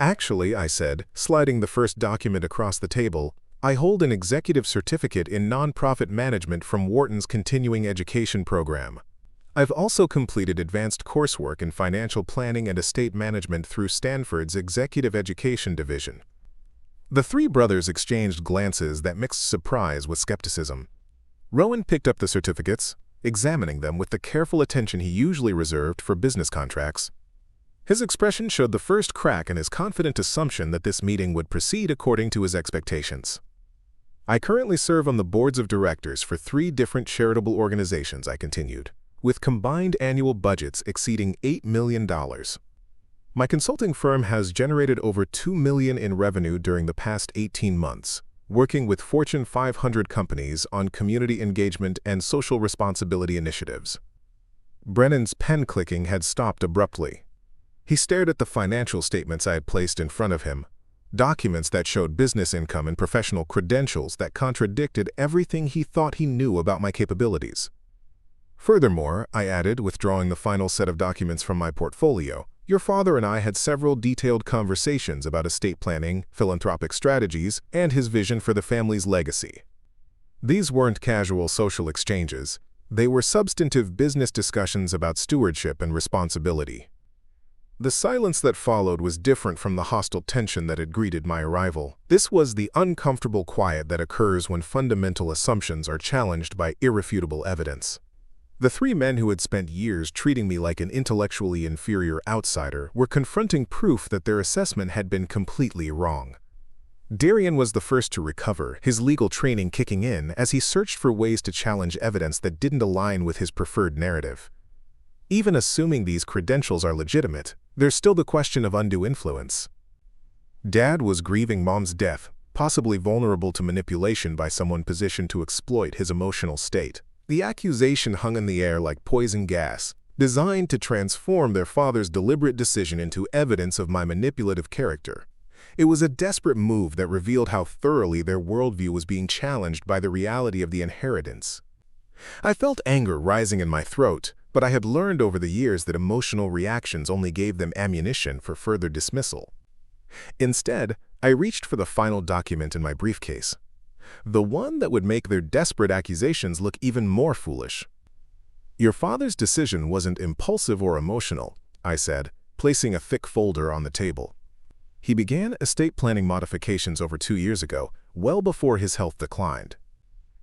"Actually," I said, sliding the first document across the table, "I hold an executive certificate in nonprofit management from Wharton's continuing education program. I've also completed advanced coursework in financial planning and estate management through Stanford's executive education division." The three brothers exchanged glances that mixed surprise with skepticism. Rowan picked up the certificates, examining them with the careful attention he usually reserved for business contracts. His expression showed the first crack in his confident assumption that this meeting would proceed according to his expectations. "I currently serve on the boards of directors for 3 different charitable organizations," I continued, "with combined annual budgets exceeding $8 million. My consulting firm has generated over $2 million in revenue during the past 18 months, working with Fortune 500 companies on community engagement and social responsibility initiatives." Brennan's pen clicking had stopped abruptly. He stared at the financial statements I had placed in front of him, documents that showed business income and professional credentials that contradicted everything he thought he knew about my capabilities. Furthermore, I added, withdrawing the final set of documents from my portfolio, your father and I had several detailed conversations about estate planning, philanthropic strategies, and his vision for the family's legacy. These weren't casual social exchanges. They were substantive business discussions about stewardship and responsibility. The silence that followed was different from the hostile tension that had greeted my arrival. This was the uncomfortable quiet that occurs when fundamental assumptions are challenged by irrefutable evidence. The three men who had spent years treating me like an intellectually inferior outsider were confronting proof that their assessment had been completely wrong. Darian was the first to recover, his legal training kicking in as he searched for ways to challenge evidence that didn't align with his preferred narrative. Even assuming these credentials are legitimate, there's still the question of undue influence. Dad was grieving Mom's death, possibly vulnerable to manipulation by someone positioned to exploit his emotional state. The accusation hung in the air like poison gas, designed to transform their father's deliberate decision into evidence of my manipulative character. It was a desperate move that revealed how thoroughly their worldview was being challenged by the reality of the inheritance. I felt anger rising in my throat, but I had learned over the years that emotional reactions only gave them ammunition for further dismissal. Instead, I reached for the final document in my briefcase, the one that would make their desperate accusations look even more foolish. Your father's decision wasn't impulsive or emotional, I said, placing a thick folder on the table. He began estate planning modifications over 2 years ago, well before his health declined.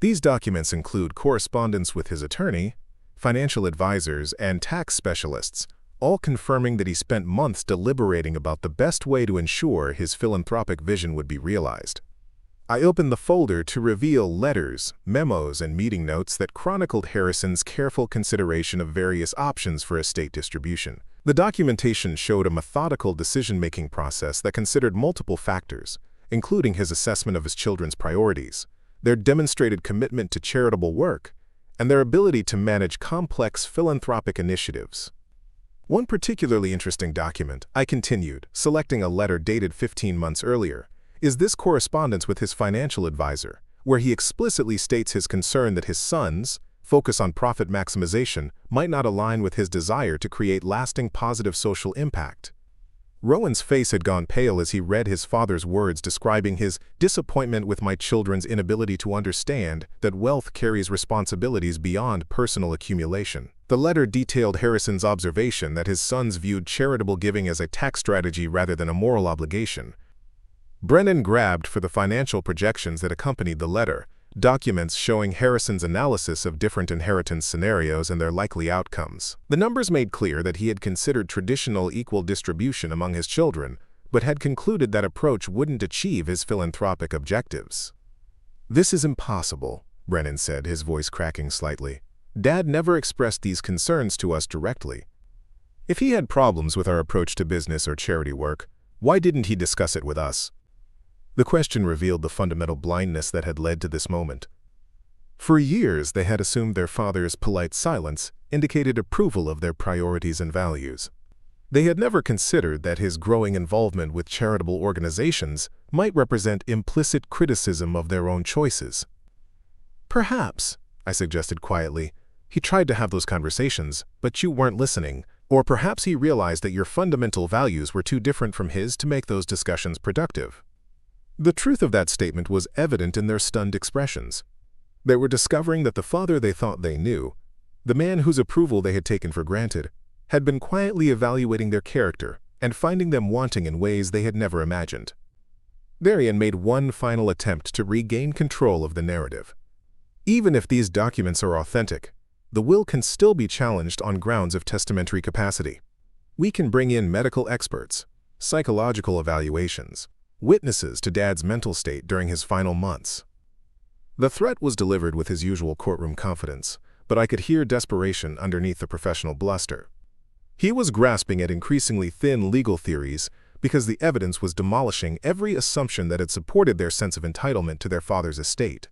These documents include correspondence with his attorney, financial advisors, and tax specialists, all confirming that he spent months deliberating about the best way to ensure his philanthropic vision would be realized. I opened the folder to reveal letters, memos, and meeting notes that chronicled Harrison's careful consideration of various options for estate distribution. The documentation showed a methodical decision-making process that considered multiple factors, including his assessment of his children's priorities, their demonstrated commitment to charitable work, and their ability to manage complex philanthropic initiatives. One particularly interesting document, I continued, selecting a letter dated 15 months earlier, is this correspondence with his financial advisor, where he explicitly states his concern that his son's focus on profit maximization might not align with his desire to create lasting positive social impact. Rowan's face had gone pale as he read his father's words describing his disappointment with my children's inability to understand that wealth carries responsibilities beyond personal accumulation. The letter detailed Harrison's observation that his sons viewed charitable giving as a tax strategy rather than a moral obligation. Brennan grabbed for the financial projections that accompanied the letter, documents showing Harrison's analysis of different inheritance scenarios and their likely outcomes. The numbers made clear that he had considered traditional equal distribution among his children, but had concluded that approach wouldn't achieve his philanthropic objectives. "This is impossible," Brennan said, his voice cracking slightly. "Dad never expressed these concerns to us directly. If he had problems with our approach to business or charity work, why didn't he discuss it with us?" The question revealed the fundamental blindness that had led to this moment. For years, they had assumed their father's polite silence indicated approval of their priorities and values. They had never considered that his growing involvement with charitable organizations might represent implicit criticism of their own choices. "Perhaps," I suggested quietly, "he tried to have those conversations, but you weren't listening. Or perhaps he realized that your fundamental values were too different from his to make those discussions productive." The truth of that statement was evident in their stunned expressions. They were discovering that the father they thought they knew, the man whose approval they had taken for granted, had been quietly evaluating their character and finding them wanting in ways they had never imagined. Darian made one final attempt to regain control of the narrative. "Even if these documents are authentic, the will can still be challenged on grounds of testamentary capacity. We can bring in medical experts, psychological evaluations, witnesses to Dad's mental state during his final months." The threat was delivered with his usual courtroom confidence, but I could hear desperation underneath the professional bluster. He was grasping at increasingly thin legal theories because the evidence was demolishing every assumption that had supported their sense of entitlement to their father's estate.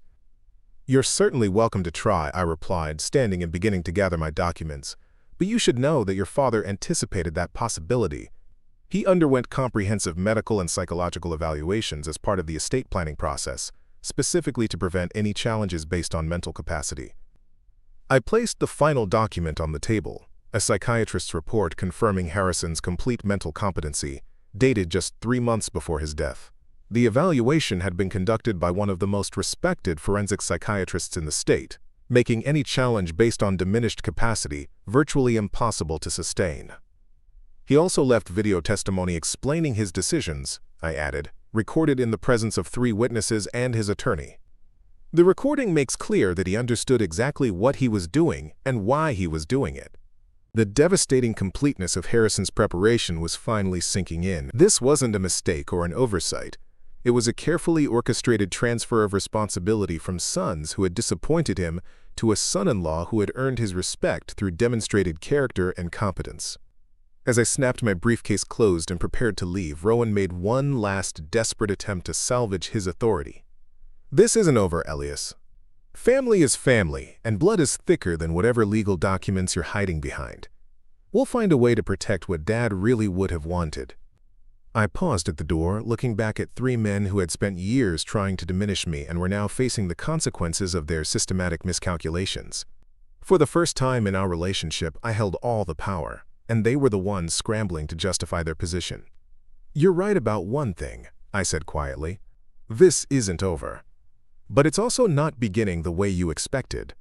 "You're certainly welcome to try," I replied, standing and beginning to gather my documents, "but you should know that your father anticipated that possibility. He underwent comprehensive medical and psychological evaluations as part of the estate planning process, specifically to prevent any challenges based on mental capacity. I placed the final document on the table, a psychiatrist's report confirming Harrison's complete mental competency, dated just 3 months before his death. The evaluation had been conducted by one of the most respected forensic psychiatrists in the state, making any challenge based on diminished capacity virtually impossible to sustain. He also left video testimony explaining his decisions, I added, recorded in the presence of 3 witnesses and his attorney. The recording makes clear that he understood exactly what he was doing and why he was doing it. The devastating completeness of Harrison's preparation was finally sinking in. This wasn't a mistake or an oversight. It was a carefully orchestrated transfer of responsibility from sons who had disappointed him to a son-in-law who had earned his respect through demonstrated character and competence. As I snapped my briefcase closed and prepared to leave, Rowan made one last desperate attempt to salvage his authority. "This isn't over, Ellias. Family is family, and blood is thicker than whatever legal documents you're hiding behind. We'll find a way to protect what Dad really would have wanted." I paused at the door, looking back at 3 men who had spent years trying to diminish me and were now facing the consequences of their systematic miscalculations. For the first time in our relationship, I held all the power, and they were the ones scrambling to justify their position. "You're right about one thing," I said quietly. "This isn't over. But it's also not beginning the way you expected.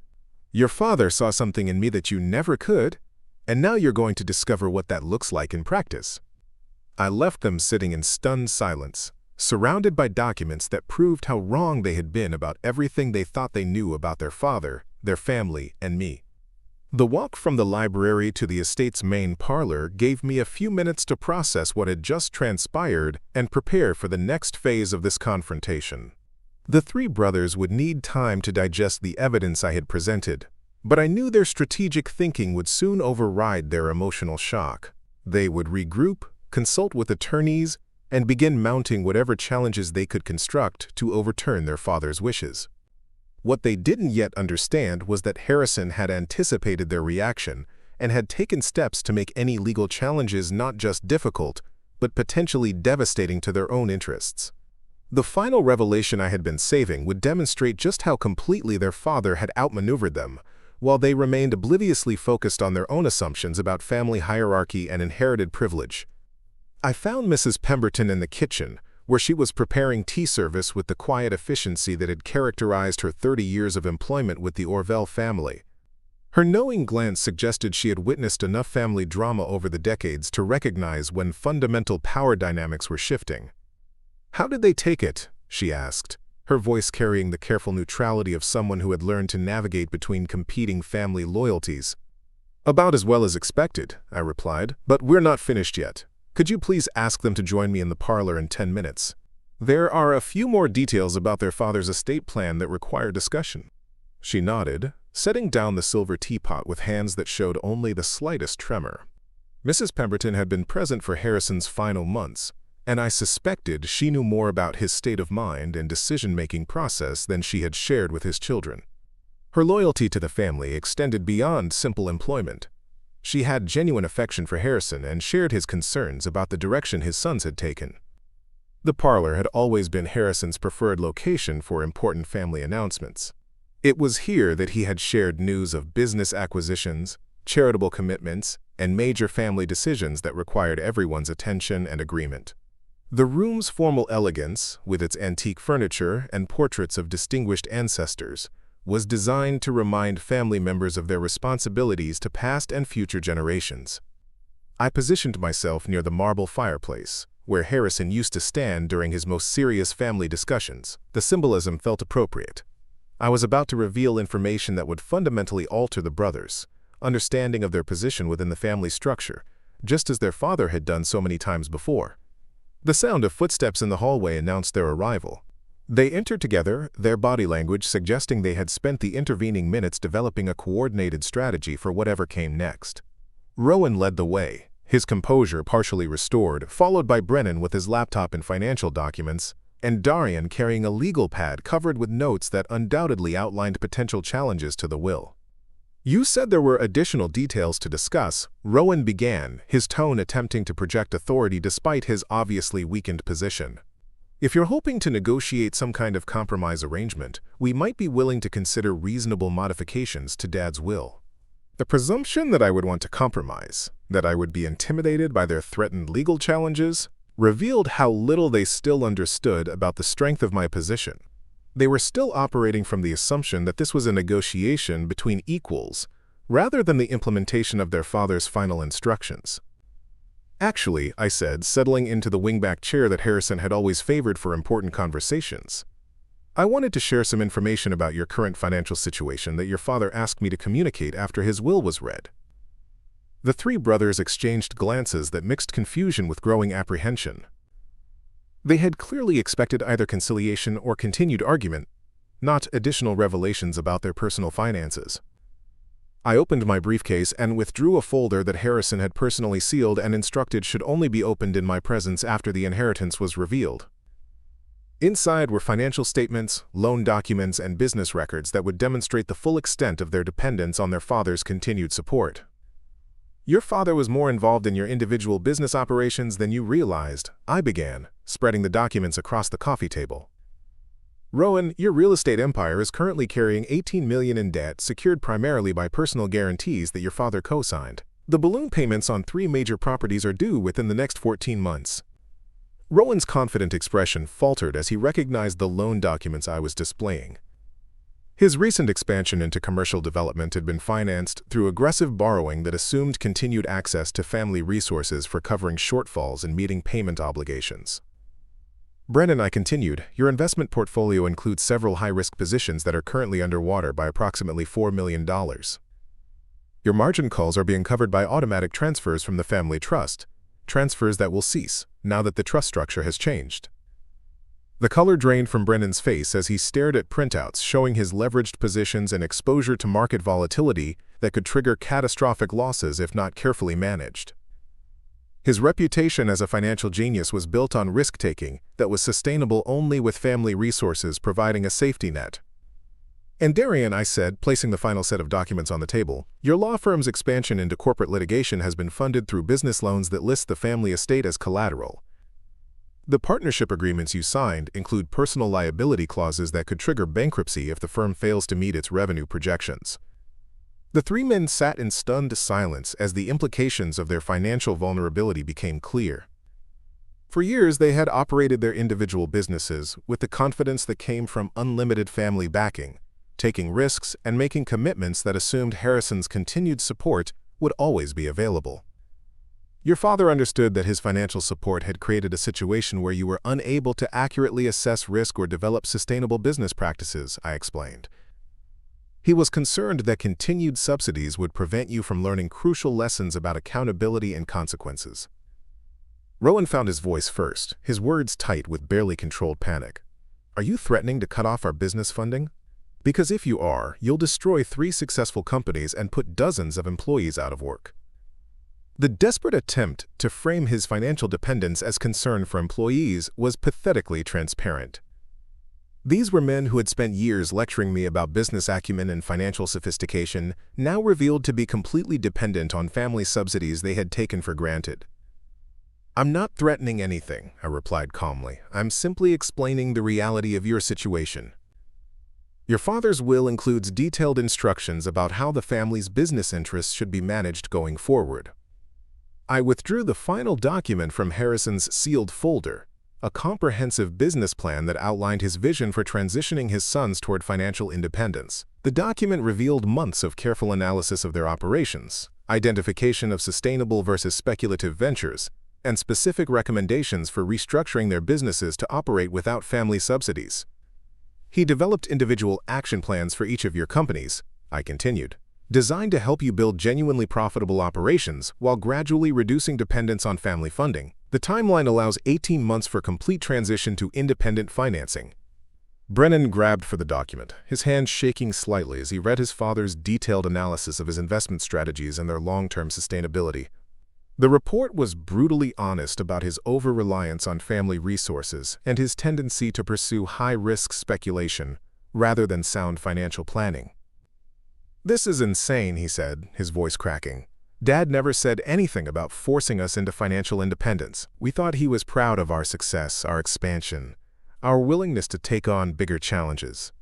Your father saw something in me that you never could, and now you're going to discover what that looks like in practice." I left them sitting in stunned silence, surrounded by documents that proved how wrong they had been about everything they thought they knew about their father, their family, and me. The walk from the library to the estate's main parlor gave me a few minutes to process what had just transpired and prepare for the next phase of this confrontation. The 3 brothers would need time to digest the evidence I had presented, but I knew their strategic thinking would soon override their emotional shock. They would regroup, consult with attorneys, and begin mounting whatever challenges they could construct to overturn their father's wishes. What they didn't yet understand was that Harrison had anticipated their reaction and had taken steps to make any legal challenges not just difficult, but potentially devastating to their own interests. The final revelation I had been saving would demonstrate just how completely their father had outmaneuvered them, while they remained obliviously focused on their own assumptions about family hierarchy and inherited privilege. I found Mrs. Pemberton in the kitchen, where she was preparing tea service with the quiet efficiency that had characterized her 30 years of employment with the Orville family. Her knowing glance suggested she had witnessed enough family drama over the decades to recognize when fundamental power dynamics were shifting. "How did they take it?" she asked, her voice carrying the careful neutrality of someone who had learned to navigate between competing family loyalties. "About as well as expected," I replied, "but we're not finished yet. Could you please ask them to join me in the parlor in 10 minutes? There are a few more details about their father's estate plan that require discussion." She nodded, setting down the silver teapot with hands that showed only the slightest tremor. Mrs. Pemberton had been present for Harrison's final months, and I suspected she knew more about his state of mind and decision-making process than she had shared with his children. Her loyalty to the family extended beyond simple employment. She had genuine affection for Harrison and shared his concerns about the direction his sons had taken. The parlor had always been Harrison's preferred location for important family announcements. It was here that he had shared news of business acquisitions, charitable commitments, and major family decisions that required everyone's attention and agreement. The room's formal elegance, with its antique furniture and portraits of distinguished ancestors, was designed to remind family members of their responsibilities to past and future generations. I positioned myself near the marble fireplace, where Harrison used to stand during his most serious family discussions. The symbolism felt appropriate. I was about to reveal information that would fundamentally alter the brothers' understanding of their position within the family structure, just as their father had done so many times before. The sound of footsteps in the hallway announced their arrival. They entered together, their body language suggesting they had spent the intervening minutes developing a coordinated strategy for whatever came next. Rowan led the way, his composure partially restored, followed by Brennan with his laptop and financial documents, and Darian carrying a legal pad covered with notes that undoubtedly outlined potential challenges to the will. You said there were additional details to discuss, Rowan began, his tone attempting to project authority despite his obviously weakened position. If you're hoping to negotiate some kind of compromise arrangement, we might be willing to consider reasonable modifications to Dad's will. The presumption that I would want to compromise, that I would be intimidated by their threatened legal challenges, revealed how little they still understood about the strength of my position. They were still operating from the assumption that this was a negotiation between equals, rather than the implementation of their father's final instructions. Actually, I said, settling into the wingback chair that Harrison had always favored for important conversations, I wanted to share some information about your current financial situation that your father asked me to communicate after his will was read. The three brothers exchanged glances that mixed confusion with growing apprehension. They had clearly expected either conciliation or continued argument, not additional revelations about their personal finances. I opened my briefcase and withdrew a folder that Harrison had personally sealed and instructed should only be opened in my presence after the inheritance was revealed. Inside were financial statements, loan documents, and business records that would demonstrate the full extent of their dependence on their father's continued support. Your father was more involved in your individual business operations than you realized, I began, spreading the documents across the coffee table. Rowan, your real estate empire is currently carrying $18 million in debt secured primarily by personal guarantees that your father co-signed. The balloon payments on 3 major properties are due within the next 14 months. Rowan's confident expression faltered as he recognized the loan documents I was displaying. His recent expansion into commercial development had been financed through aggressive borrowing that assumed continued access to family resources for covering shortfalls and meeting payment obligations. Brennan, I continued, your investment portfolio includes several high-risk positions that are currently underwater by approximately $4 million. Your margin calls are being covered by automatic transfers from the family trust, transfers that will cease now that the trust structure has changed. The color drained from Brennan's face as he stared at printouts showing his leveraged positions and exposure to market volatility that could trigger catastrophic losses if not carefully managed. His reputation as a financial genius was built on risk-taking that was sustainable only with family resources providing a safety net. And Darian, I said, placing the final set of documents on the table, your law firm's expansion into corporate litigation has been funded through business loans that list the family estate as collateral. The partnership agreements you signed include personal liability clauses that could trigger bankruptcy if the firm fails to meet its revenue projections. The three men sat in stunned silence as the implications of their financial vulnerability became clear. For years, they had operated their individual businesses with the confidence that came from unlimited family backing, taking risks and making commitments that assumed Harrison's continued support would always be available. Your father understood that his financial support had created a situation where you were unable to accurately assess risk or develop sustainable business practices, I explained. He was concerned that continued subsidies would prevent you from learning crucial lessons about accountability and consequences. Rowan found his voice first, his words tight with barely controlled panic. Are you threatening to cut off our business funding? Because if you are, you'll destroy 3 successful companies and put dozens of employees out of work. The desperate attempt to frame his financial dependence as concern for employees was pathetically transparent. These were men who had spent years lecturing me about business acumen and financial sophistication, now revealed to be completely dependent on family subsidies they had taken for granted. I'm not threatening anything, I replied calmly. I'm simply explaining the reality of your situation. Your father's will includes detailed instructions about how the family's business interests should be managed going forward. I withdrew the final document from Harrison's sealed folder, a comprehensive business plan that outlined his vision for transitioning his sons toward financial independence. The document revealed months of careful analysis of their operations, identification of sustainable versus speculative ventures, and specific recommendations for restructuring their businesses to operate without family subsidies. He developed individual action plans for each of your companies, I continued, designed to help you build genuinely profitable operations while gradually reducing dependence on family funding. The timeline allows 18 months for complete transition to independent financing. Brennan grabbed for the document, his hands shaking slightly as he read his father's detailed analysis of his investment strategies and their long-term sustainability. The report was brutally honest about his over-reliance on family resources and his tendency to pursue high-risk speculation rather than sound financial planning. "This is insane," he said, his voice cracking. "Dad never said anything about forcing us into financial independence. We thought he was proud of our success, our expansion, our willingness to take on bigger challenges.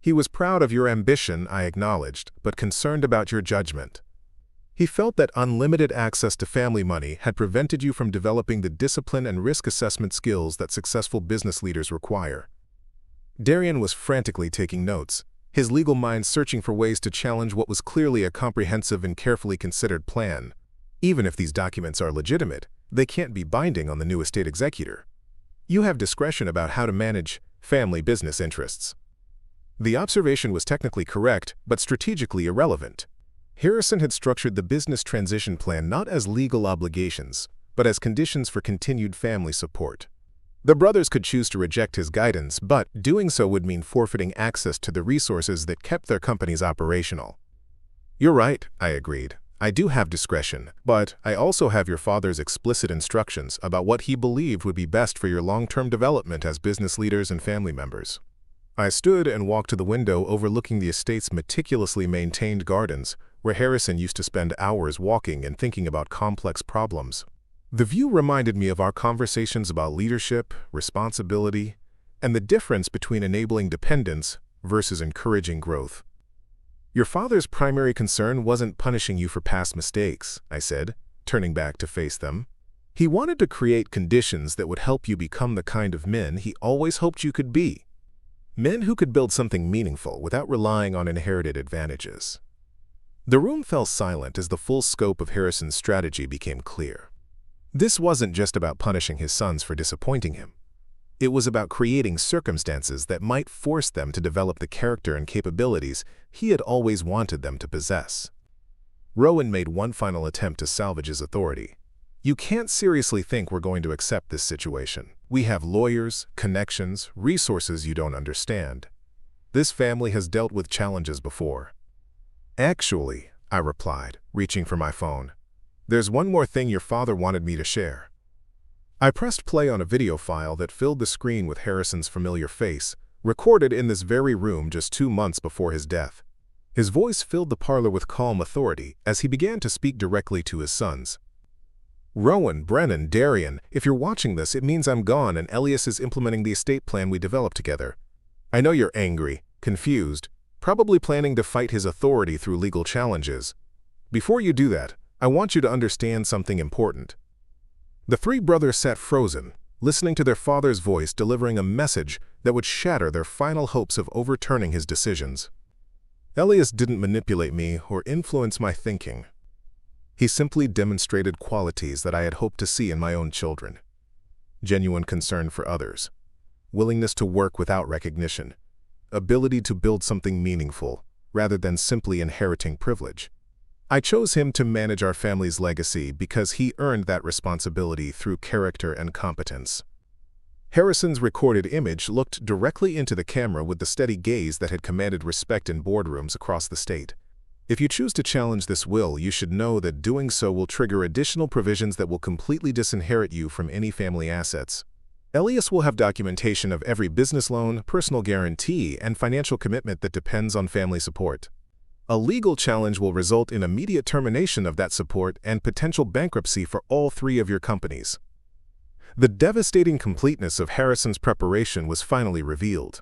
He was proud of your ambition," I acknowledged, "but concerned about your judgment. He felt that unlimited access to family money had prevented you from developing the discipline and risk assessment skills that successful business leaders require." Darian was frantically taking notes, his legal mind searching for ways to challenge what was clearly a comprehensive and carefully considered plan. Even if these documents are legitimate, they can't be binding on the new estate executor. You have discretion about how to manage family business interests. The observation was technically correct, but strategically irrelevant. Harrison had structured the business transition plan not as legal obligations, but as conditions for continued family support. The brothers could choose to reject his guidance, but doing so would mean forfeiting access to the resources that kept their companies operational. "You're right," I agreed. "I do have discretion, but I also have your father's explicit instructions about what he believed would be best for your long-term development as business leaders and family members." I stood and walked to the window overlooking the estate's meticulously maintained gardens, where Harrison used to spend hours walking and thinking about complex problems. The view reminded me of our conversations about leadership, responsibility, and the difference between enabling dependence versus encouraging growth. "Your father's primary concern wasn't punishing you for past mistakes," I said, turning back to face them. "He wanted to create conditions that would help you become the kind of men he always hoped you could be. Men who could build something meaningful without relying on inherited advantages." The room fell silent as the full scope of Harrison's strategy became clear. This wasn't just about punishing his sons for disappointing him. It was about creating circumstances that might force them to develop the character and capabilities he had always wanted them to possess. Rowan made one final attempt to salvage his authority. "You can't seriously think we're going to accept this situation. We have lawyers, connections, resources you don't understand. This family has dealt with challenges before." "Actually," I replied, reaching for my phone, "there's one more thing your father wanted me to share." I pressed play on a video file that filled the screen with Harrison's familiar face, recorded in this very room just 2 months before his death. His voice filled the parlor with calm authority as he began to speak directly to his sons. "Rowan, Brennan, Darian, if you're watching this, it means I'm gone and Ellias is implementing the estate plan we developed together. I know you're angry, confused, probably planning to fight his authority through legal challenges. Before you do that, I want you to understand something important." The three brothers sat frozen, listening to their father's voice delivering a message that would shatter their final hopes of overturning his decisions. Ellias didn't manipulate me or influence my thinking. He simply demonstrated qualities that I had hoped to see in my own children: genuine concern for others, willingness to work without recognition, ability to build something meaningful rather than simply inheriting privilege. I chose him to manage our family's legacy because he earned that responsibility through character and competence. Harrison's recorded image looked directly into the camera with the steady gaze that had commanded respect in boardrooms across the state. If you choose to challenge this will, you should know that doing so will trigger additional provisions that will completely disinherit you from any family assets. Ellias will have documentation of every business loan, personal guarantee, and financial commitment that depends on family support. A legal challenge will result in immediate termination of that support and potential bankruptcy for all 3 of your companies. The devastating completeness of Harrison's preparation was finally revealed.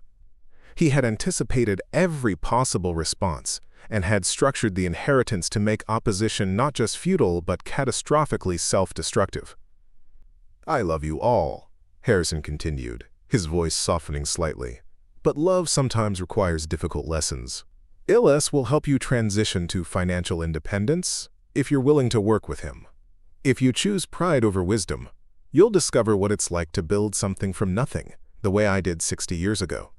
He had anticipated every possible response and had structured the inheritance to make opposition not just futile but catastrophically self-destructive. "I love you all," Harrison continued, his voice softening slightly. "But love sometimes requires difficult lessons. Ellias will help you transition to financial independence if you're willing to work with him. If you choose pride over wisdom, you'll discover what it's like to build something from nothing, the way I did 60 years ago."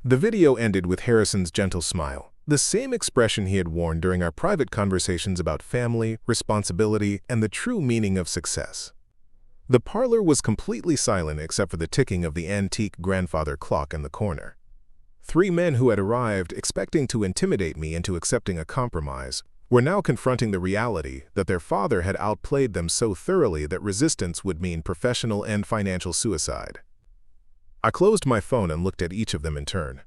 The video ended with Harrison's gentle smile, the same expression he had worn during our private conversations about family, responsibility, and the true meaning of success. The parlor was completely silent except for the ticking of the antique grandfather clock in the corner. 3 men who had arrived expecting to intimidate me into accepting a compromise were now confronting the reality that their father had outplayed them so thoroughly that resistance would mean professional and financial suicide. I closed my phone and looked at each of them in turn.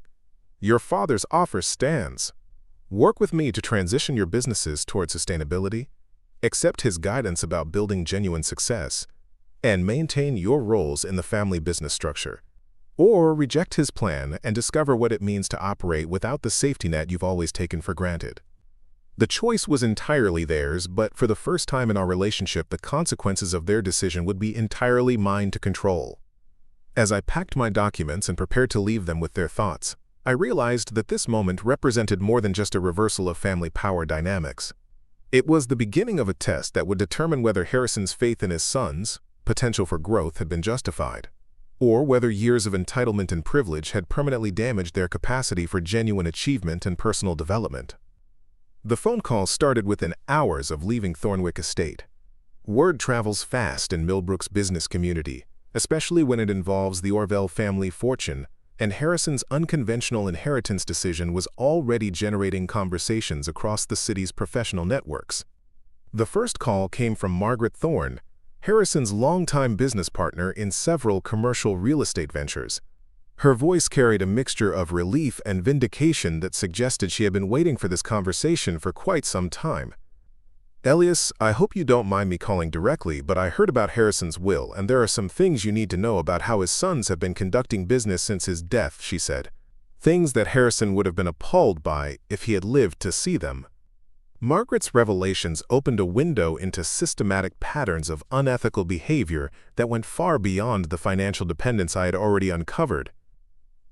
"Your father's offer stands. Work with me to transition your businesses toward sustainability, accept his guidance about building genuine success, and maintain your roles in the family business structure. Or reject his plan and discover what it means to operate without the safety net you've always taken for granted. The choice was entirely theirs, but for the first time in our relationship, the consequences of their decision would be entirely mine to control. As I packed my documents and prepared to leave them with their thoughts, I realized that this moment represented more than just a reversal of family power dynamics. It was the beginning of a test that would determine whether Harrison's faith in his sons' potential for growth had been justified, or whether years of entitlement and privilege had permanently damaged their capacity for genuine achievement and personal development. The phone call started within hours of leaving Thornwick Estate. Word travels fast in Millbrook's business community, especially when it involves the Orville family fortune, and Harrison's unconventional inheritance decision was already generating conversations across the city's professional networks. The first call came from Margaret Thorne, Harrison's longtime business partner in several commercial real estate ventures. Her voice carried a mixture of relief and vindication that suggested she had been waiting for this conversation for quite some time. "Ellias, I hope you don't mind me calling directly, but I heard about Harrison's will, and there are some things you need to know about how his sons have been conducting business since his death," she said. Things that Harrison would have been appalled by if he had lived to see them. Margaret's revelations opened a window into systematic patterns of unethical behavior that went far beyond the financial dependence I had already uncovered.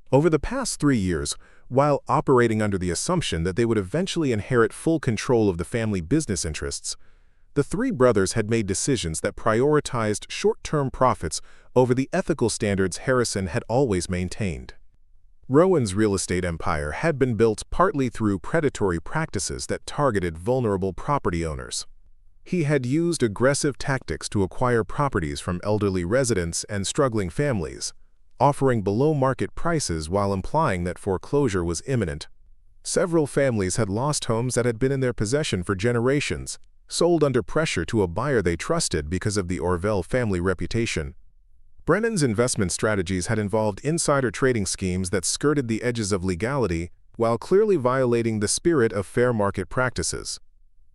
Over the past 3 years, while operating under the assumption that they would eventually inherit full control of the family business interests, the three brothers had made decisions that prioritized short-term profits over the ethical standards Harrison had always maintained. Rowan's real estate empire had been built partly through predatory practices that targeted vulnerable property owners. He had used aggressive tactics to acquire properties from elderly residents and struggling families, offering below-market prices while implying that foreclosure was imminent. Several families had lost homes that had been in their possession for generations, sold under pressure to a buyer they trusted because of the Orville family reputation. Brennan's investment strategies had involved insider trading schemes that skirted the edges of legality while clearly violating the spirit of fair market practices.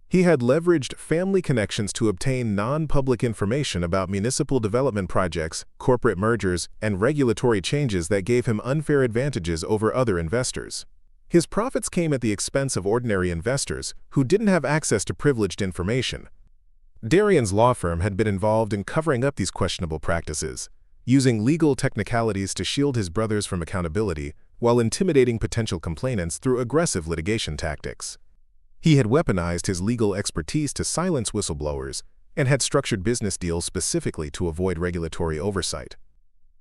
He had leveraged family connections to obtain non-public information about municipal development projects, corporate mergers, and regulatory changes that gave him unfair advantages over other investors. His profits came at the expense of ordinary investors who didn't have access to privileged information. Darian's law firm had been involved in covering up these questionable practices, using legal technicalities to shield his brothers from accountability while intimidating potential complainants through aggressive litigation tactics. He had weaponized his legal expertise to silence whistleblowers and had structured business deals specifically to avoid regulatory oversight.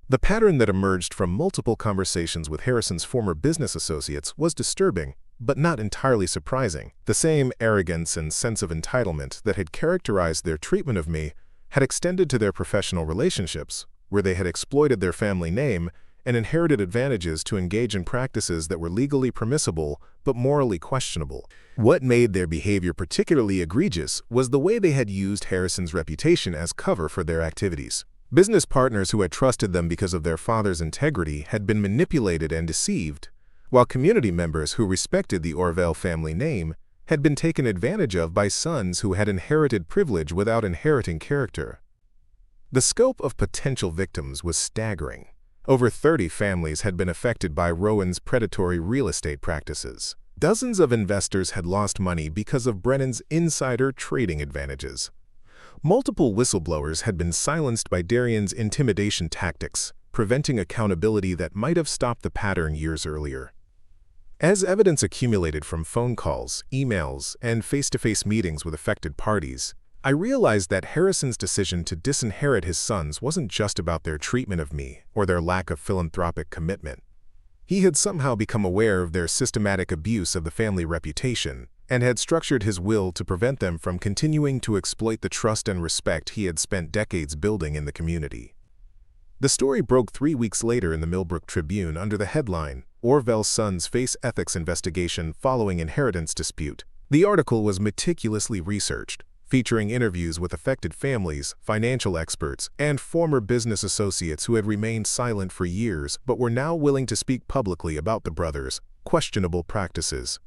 The pattern that emerged from multiple conversations with Harrison's former business associates was disturbing, but not entirely surprising. The same arrogance and sense of entitlement that had characterized their treatment of me had extended to their professional relationships, where they had exploited their family name and inherited advantages to engage in practices that were legally permissible but morally questionable. What made their behavior particularly egregious was the way they had used Harrison's reputation as cover for their activities. Business partners who had trusted them because of their father's integrity had been manipulated and deceived, while community members who respected the Orville family name had been taken advantage of by sons who had inherited privilege without inheriting character. The scope of potential victims was staggering. Over 30 families had been affected by Rowan's predatory real estate practices. Dozens of investors had lost money because of Brennan's insider trading advantages. Multiple whistleblowers had been silenced by Darian's intimidation tactics, preventing accountability that might have stopped the pattern years earlier. As evidence accumulated from phone calls, emails, and face-to-face meetings with affected parties, I realized that Harrison's decision to disinherit his sons wasn't just about their treatment of me or their lack of philanthropic commitment. He had somehow become aware of their systematic abuse of the family reputation and had structured his will to prevent them from continuing to exploit the trust and respect he had spent decades building in the community. The story broke 3 weeks later in the Millbrook Tribune under the headline, "Orville's Sons Face Ethics Investigation Following Inheritance Dispute." The article was meticulously researched, featuring interviews with affected families, financial experts, and former business associates who had remained silent for years but were now willing to speak publicly about the brothers' questionable practices.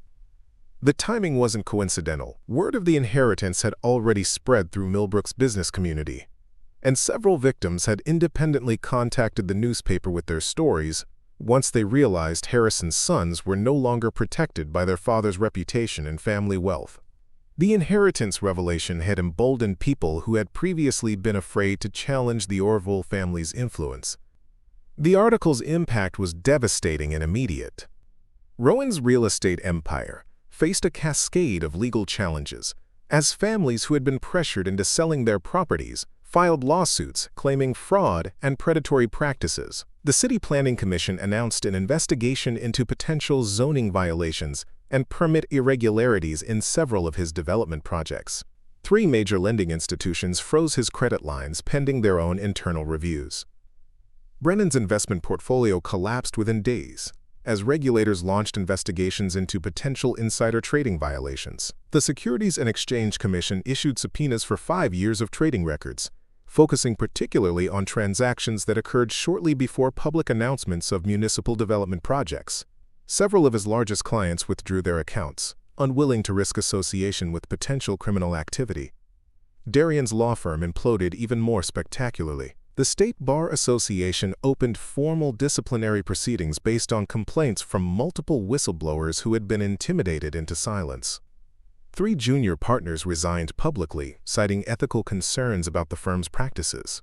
The timing wasn't coincidental. Word of the inheritance had already spread through Millbrook's business community, and several victims had independently contacted the newspaper with their stories once they realized Harrison's sons were no longer protected by their father's reputation and family wealth. The inheritance revelation had emboldened people who had previously been afraid to challenge the Orville family's influence. The article's impact was devastating and immediate. Rowan's real estate empire faced a cascade of legal challenges as families who had been pressured into selling their properties filed lawsuits claiming fraud and predatory practices. The City Planning Commission announced an investigation into potential zoning violations and permit irregularities in several of his development projects. 3 major lending institutions froze his credit lines pending their own internal reviews. Brennan's investment portfolio collapsed within days as regulators launched investigations into potential insider trading violations. The Securities and Exchange Commission issued subpoenas for 5 years of trading records, focusing particularly on transactions that occurred shortly before public announcements of municipal development projects. Several of his largest clients withdrew their accounts, unwilling to risk association with potential criminal activity. Darian's law firm imploded even more spectacularly. The State Bar Association opened formal disciplinary proceedings based on complaints from multiple whistleblowers who had been intimidated into silence. 3 junior partners resigned publicly, citing ethical concerns about the firm's practices.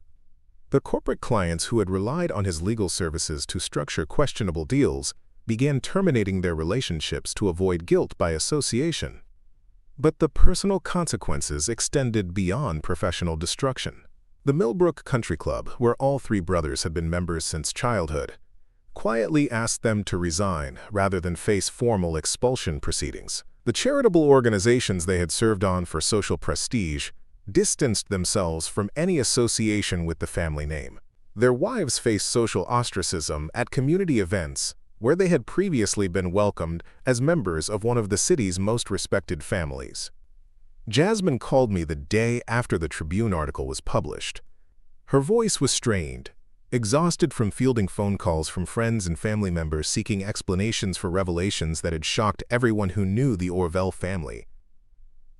The corporate clients who had relied on his legal services to structure questionable deals began terminating their relationships to avoid guilt by association. But the personal consequences extended beyond professional destruction. The Millbrook Country Club, where all 3 brothers had been members since childhood, quietly asked them to resign rather than face formal expulsion proceedings. The charitable organizations they had served on for social prestige distanced themselves from any association with the family name. Their wives faced social ostracism at community events where they had previously been welcomed as members of one of the city's most respected families. Jasmine called me the day after the Tribune article was published. Her voice was strained, exhausted from fielding phone calls from friends and family members seeking explanations for revelations that had shocked everyone who knew the Orville family.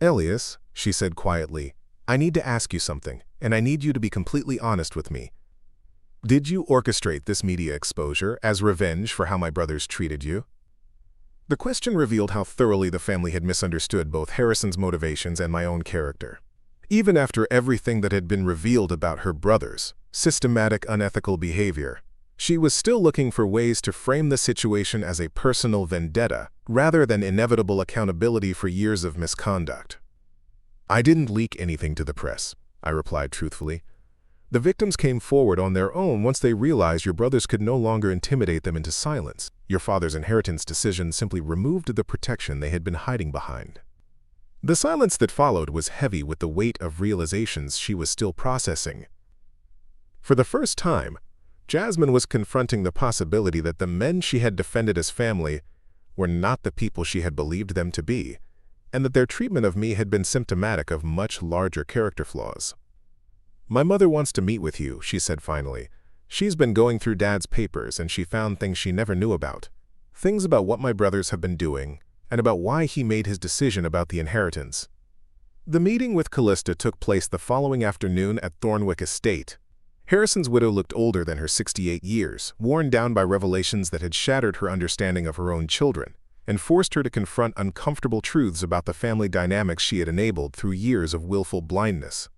"Ellias," she said quietly, "I need to ask you something, and I need you to be completely honest with me. Did you orchestrate this media exposure as revenge for how my brothers treated you?" The question revealed how thoroughly the family had misunderstood both Harrison's motivations and my own character. Even after everything that had been revealed about her brothers' systematic unethical behavior, she was still looking for ways to frame the situation as a personal vendetta rather than inevitable accountability for years of misconduct. "I didn't leak anything to the press," I replied truthfully. "The victims came forward on their own once they realized your brothers could no longer intimidate them into silence. Your father's inheritance decision simply removed the protection they had been hiding behind." The silence that followed was heavy with the weight of realizations she was still processing. For the first time, Jasmine was confronting the possibility that the men she had defended as family were not the people she had believed them to be, and that their treatment of me had been symptomatic of much larger character flaws. "My mother wants to meet with you," she said finally. "She's been going through Dad's papers and she found things she never knew about. Things about what my brothers have been doing and about why he made his decision about the inheritance." The meeting with Callista took place the following afternoon at Thornwick Estate. Harrison's widow looked older than her 68 years, worn down by revelations that had shattered her understanding of her own children and forced her to confront uncomfortable truths about the family dynamics she had enabled through years of willful blindness.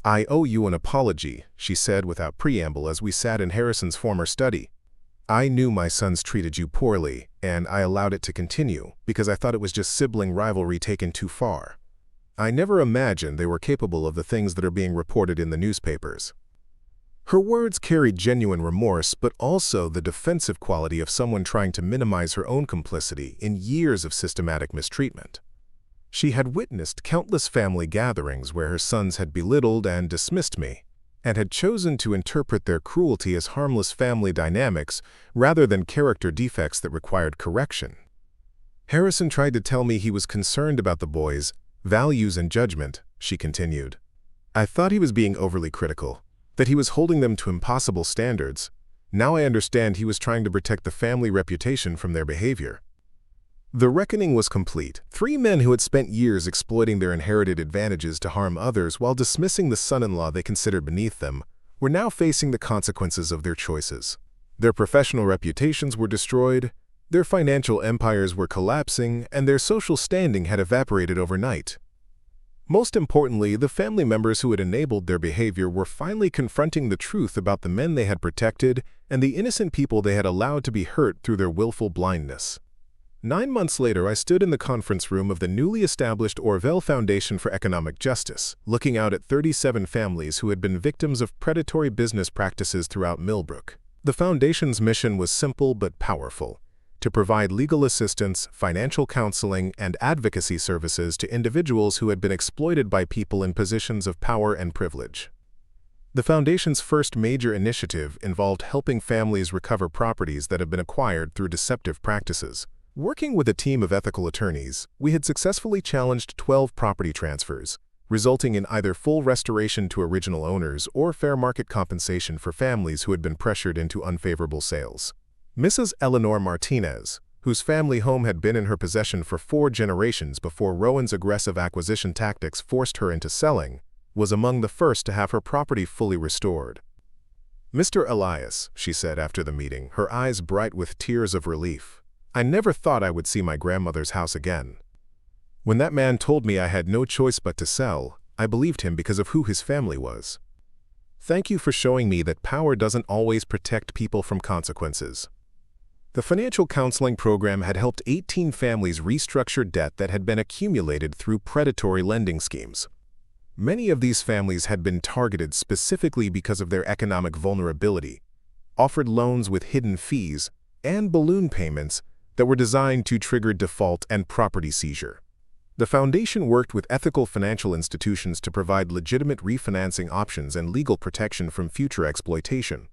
"I owe you an apology," she said without preamble as we sat in Harrison's former study. "I knew my sons treated you poorly, and I allowed it to continue because I thought it was just sibling rivalry taken too far. I never imagined they were capable of the things that are being reported in the newspapers." Her words carried genuine remorse, but also the defensive quality of someone trying to minimize her own complicity in years of systematic mistreatment. She had witnessed countless family gatherings where her sons had belittled and dismissed me, and had chosen to interpret their cruelty as harmless family dynamics rather than character defects that required correction. "Harrison tried to tell me he was concerned about the boys' values and judgment," she continued. "I thought he was being overly critical, that he was holding them to impossible standards. Now I understand he was trying to protect the family reputation from their behavior." The reckoning was complete. 3 men who had spent years exploiting their inherited advantages to harm others while dismissing the son-in-law they considered beneath them were now facing the consequences of their choices. Their professional reputations were destroyed, their financial empires were collapsing, and their social standing had evaporated overnight. Most importantly, the family members who had enabled their behavior were finally confronting the truth about the men they had protected and the innocent people they had allowed to be hurt through their willful blindness. 9 months later, I stood in the conference room of the newly established Orwell Foundation for Economic Justice, looking out at 37 families who had been victims of predatory business practices throughout Millbrook. The foundation's mission was simple but powerful: to provide legal assistance, financial counseling, and advocacy services to individuals who had been exploited by people in positions of power and privilege. The foundation's first major initiative involved helping families recover properties that had been acquired through deceptive practices. Working with a team of ethical attorneys, we had successfully challenged 12 property transfers, resulting in either full restoration to original owners or fair market compensation for families who had been pressured into unfavorable sales. Mrs. Eleanor Martinez, whose family home had been in her possession for 4 generations before Rowan's aggressive acquisition tactics forced her into selling, was among the first to have her property fully restored. "Mr. Elias," she said after the meeting, her eyes bright with tears of relief, "I never thought I would see my grandmother's house again. When that man told me I had no choice but to sell, I believed him because of who his family was. Thank you for showing me that power doesn't always protect people from consequences." The financial counseling program had helped 18 families restructure debt that had been accumulated through predatory lending schemes. Many of these families had been targeted specifically because of their economic vulnerability, offered loans with hidden fees, and balloon payments that were designed to trigger default and property seizure. The foundation worked with ethical financial institutions to provide legitimate refinancing options and legal protection from future exploitation.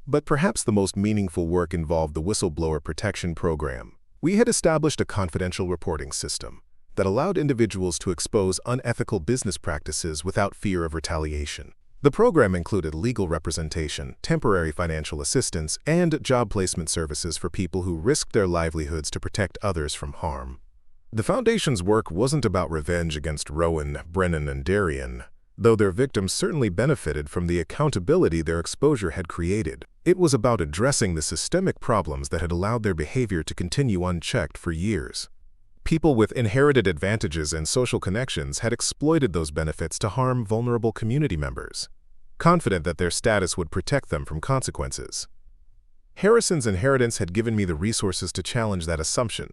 But perhaps the most meaningful work involved the Whistleblower Protection Program. We had established a confidential reporting system that allowed individuals to expose unethical business practices without fear of retaliation. The program included legal representation, temporary financial assistance, and job placement services for people who risked their livelihoods to protect others from harm. The foundation's work wasn't about revenge against Rowan, Brennan, and Darian, though their victims certainly benefited from the accountability their exposure had created. It was about addressing the systemic problems that had allowed their behavior to continue unchecked for years. People with inherited advantages and social connections had exploited those benefits to harm vulnerable community members, confident that their status would protect them from consequences. Harrison's inheritance had given me the resources to challenge that assumption.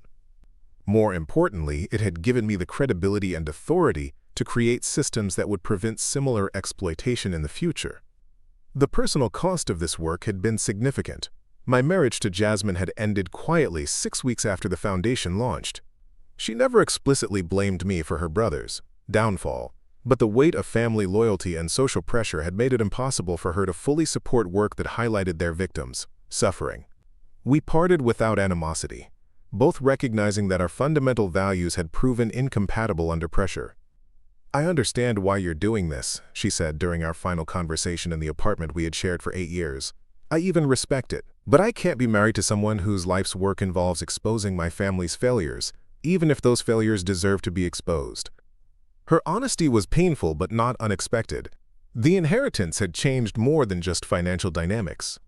More importantly, it had given me the credibility and authority to create systems that would prevent similar exploitation in the future. The personal cost of this work had been significant. My marriage to Jasmine had ended quietly 6 weeks after the foundation launched. She never explicitly blamed me for her brother's downfall, but the weight of family loyalty and social pressure had made it impossible for her to fully support work that highlighted their victims' suffering. We parted without animosity, both recognizing that our fundamental values had proven incompatible under pressure. "I understand why you're doing this," she said during our final conversation in the apartment we had shared for 8 years. "I even respect it. But I can't be married to someone whose life's work involves exposing my family's failures, even if those failures deserve to be exposed." Her honesty was painful but not unexpected. The inheritance had changed more than just financial dynamics.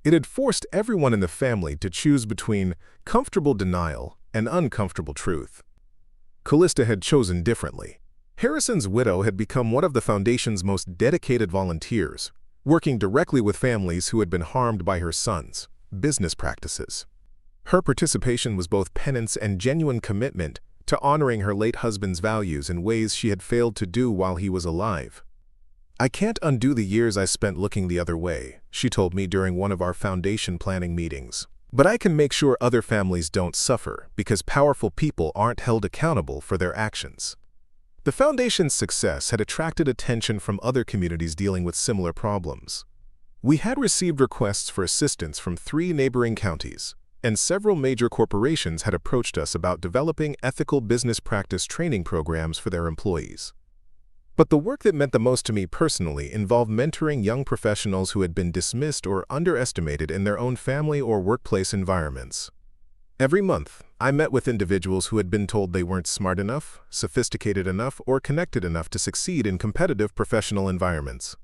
It had forced everyone in the family to choose between comfortable denial and uncomfortable truth. Callista had chosen differently. Harrison's widow had become one of the foundation's most dedicated volunteers, working directly with families who had been harmed by her son's business practices. Her participation was both penance and genuine commitment to honoring her late husband's values in ways she had failed to do while he was alive. "I can't undo the years I spent looking the other way," she told me during one of our foundation planning meetings. "But I can make sure other families don't suffer because powerful people aren't held accountable for their actions." The foundation's success had attracted attention from other communities dealing with similar problems. We had received requests for assistance from 3 neighboring counties, and several major corporations had approached us about developing ethical business practice training programs for their employees. But the work that meant the most to me personally involved mentoring young professionals who had been dismissed or underestimated in their own family or workplace environments. Every month, I met with individuals who had been told they weren't smart enough, sophisticated enough, or connected enough to succeed in competitive professional environments.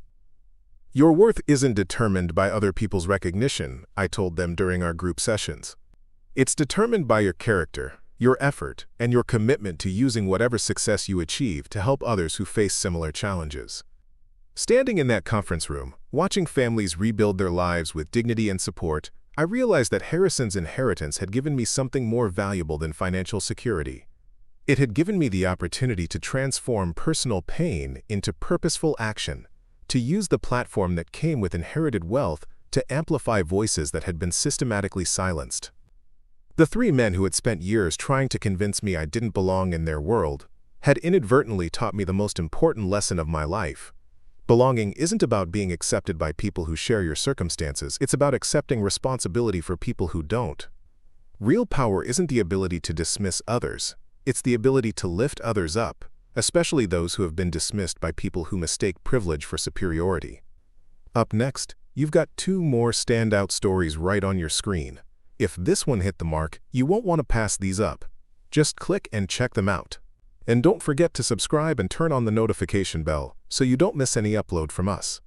Your worth isn't determined by other people's recognition, I told them during our group sessions. It's determined by your character, your effort, and your commitment to using whatever success you achieve to help others who face similar challenges. Standing in that conference room, watching families rebuild their lives with dignity and support, I realized that Harrison's inheritance had given me something more valuable than financial security. It had given me the opportunity to transform personal pain into purposeful action, to use the platform that came with inherited wealth to amplify voices that had been systematically silenced. The three men who had spent years trying to convince me I didn't belong in their world had inadvertently taught me the most important lesson of my life. Belonging isn't about being accepted by people who share your circumstances, it's about accepting responsibility for people who don't. Real power isn't the ability to dismiss others, it's the ability to lift others up, especially those who have been dismissed by people who mistake privilege for superiority. Up next, you've got two more standout stories right on your screen. If this one hit the mark, you won't want to pass these up. Just click and check them out. And don't forget to subscribe and turn on the notification bell so you don't miss any upload from us.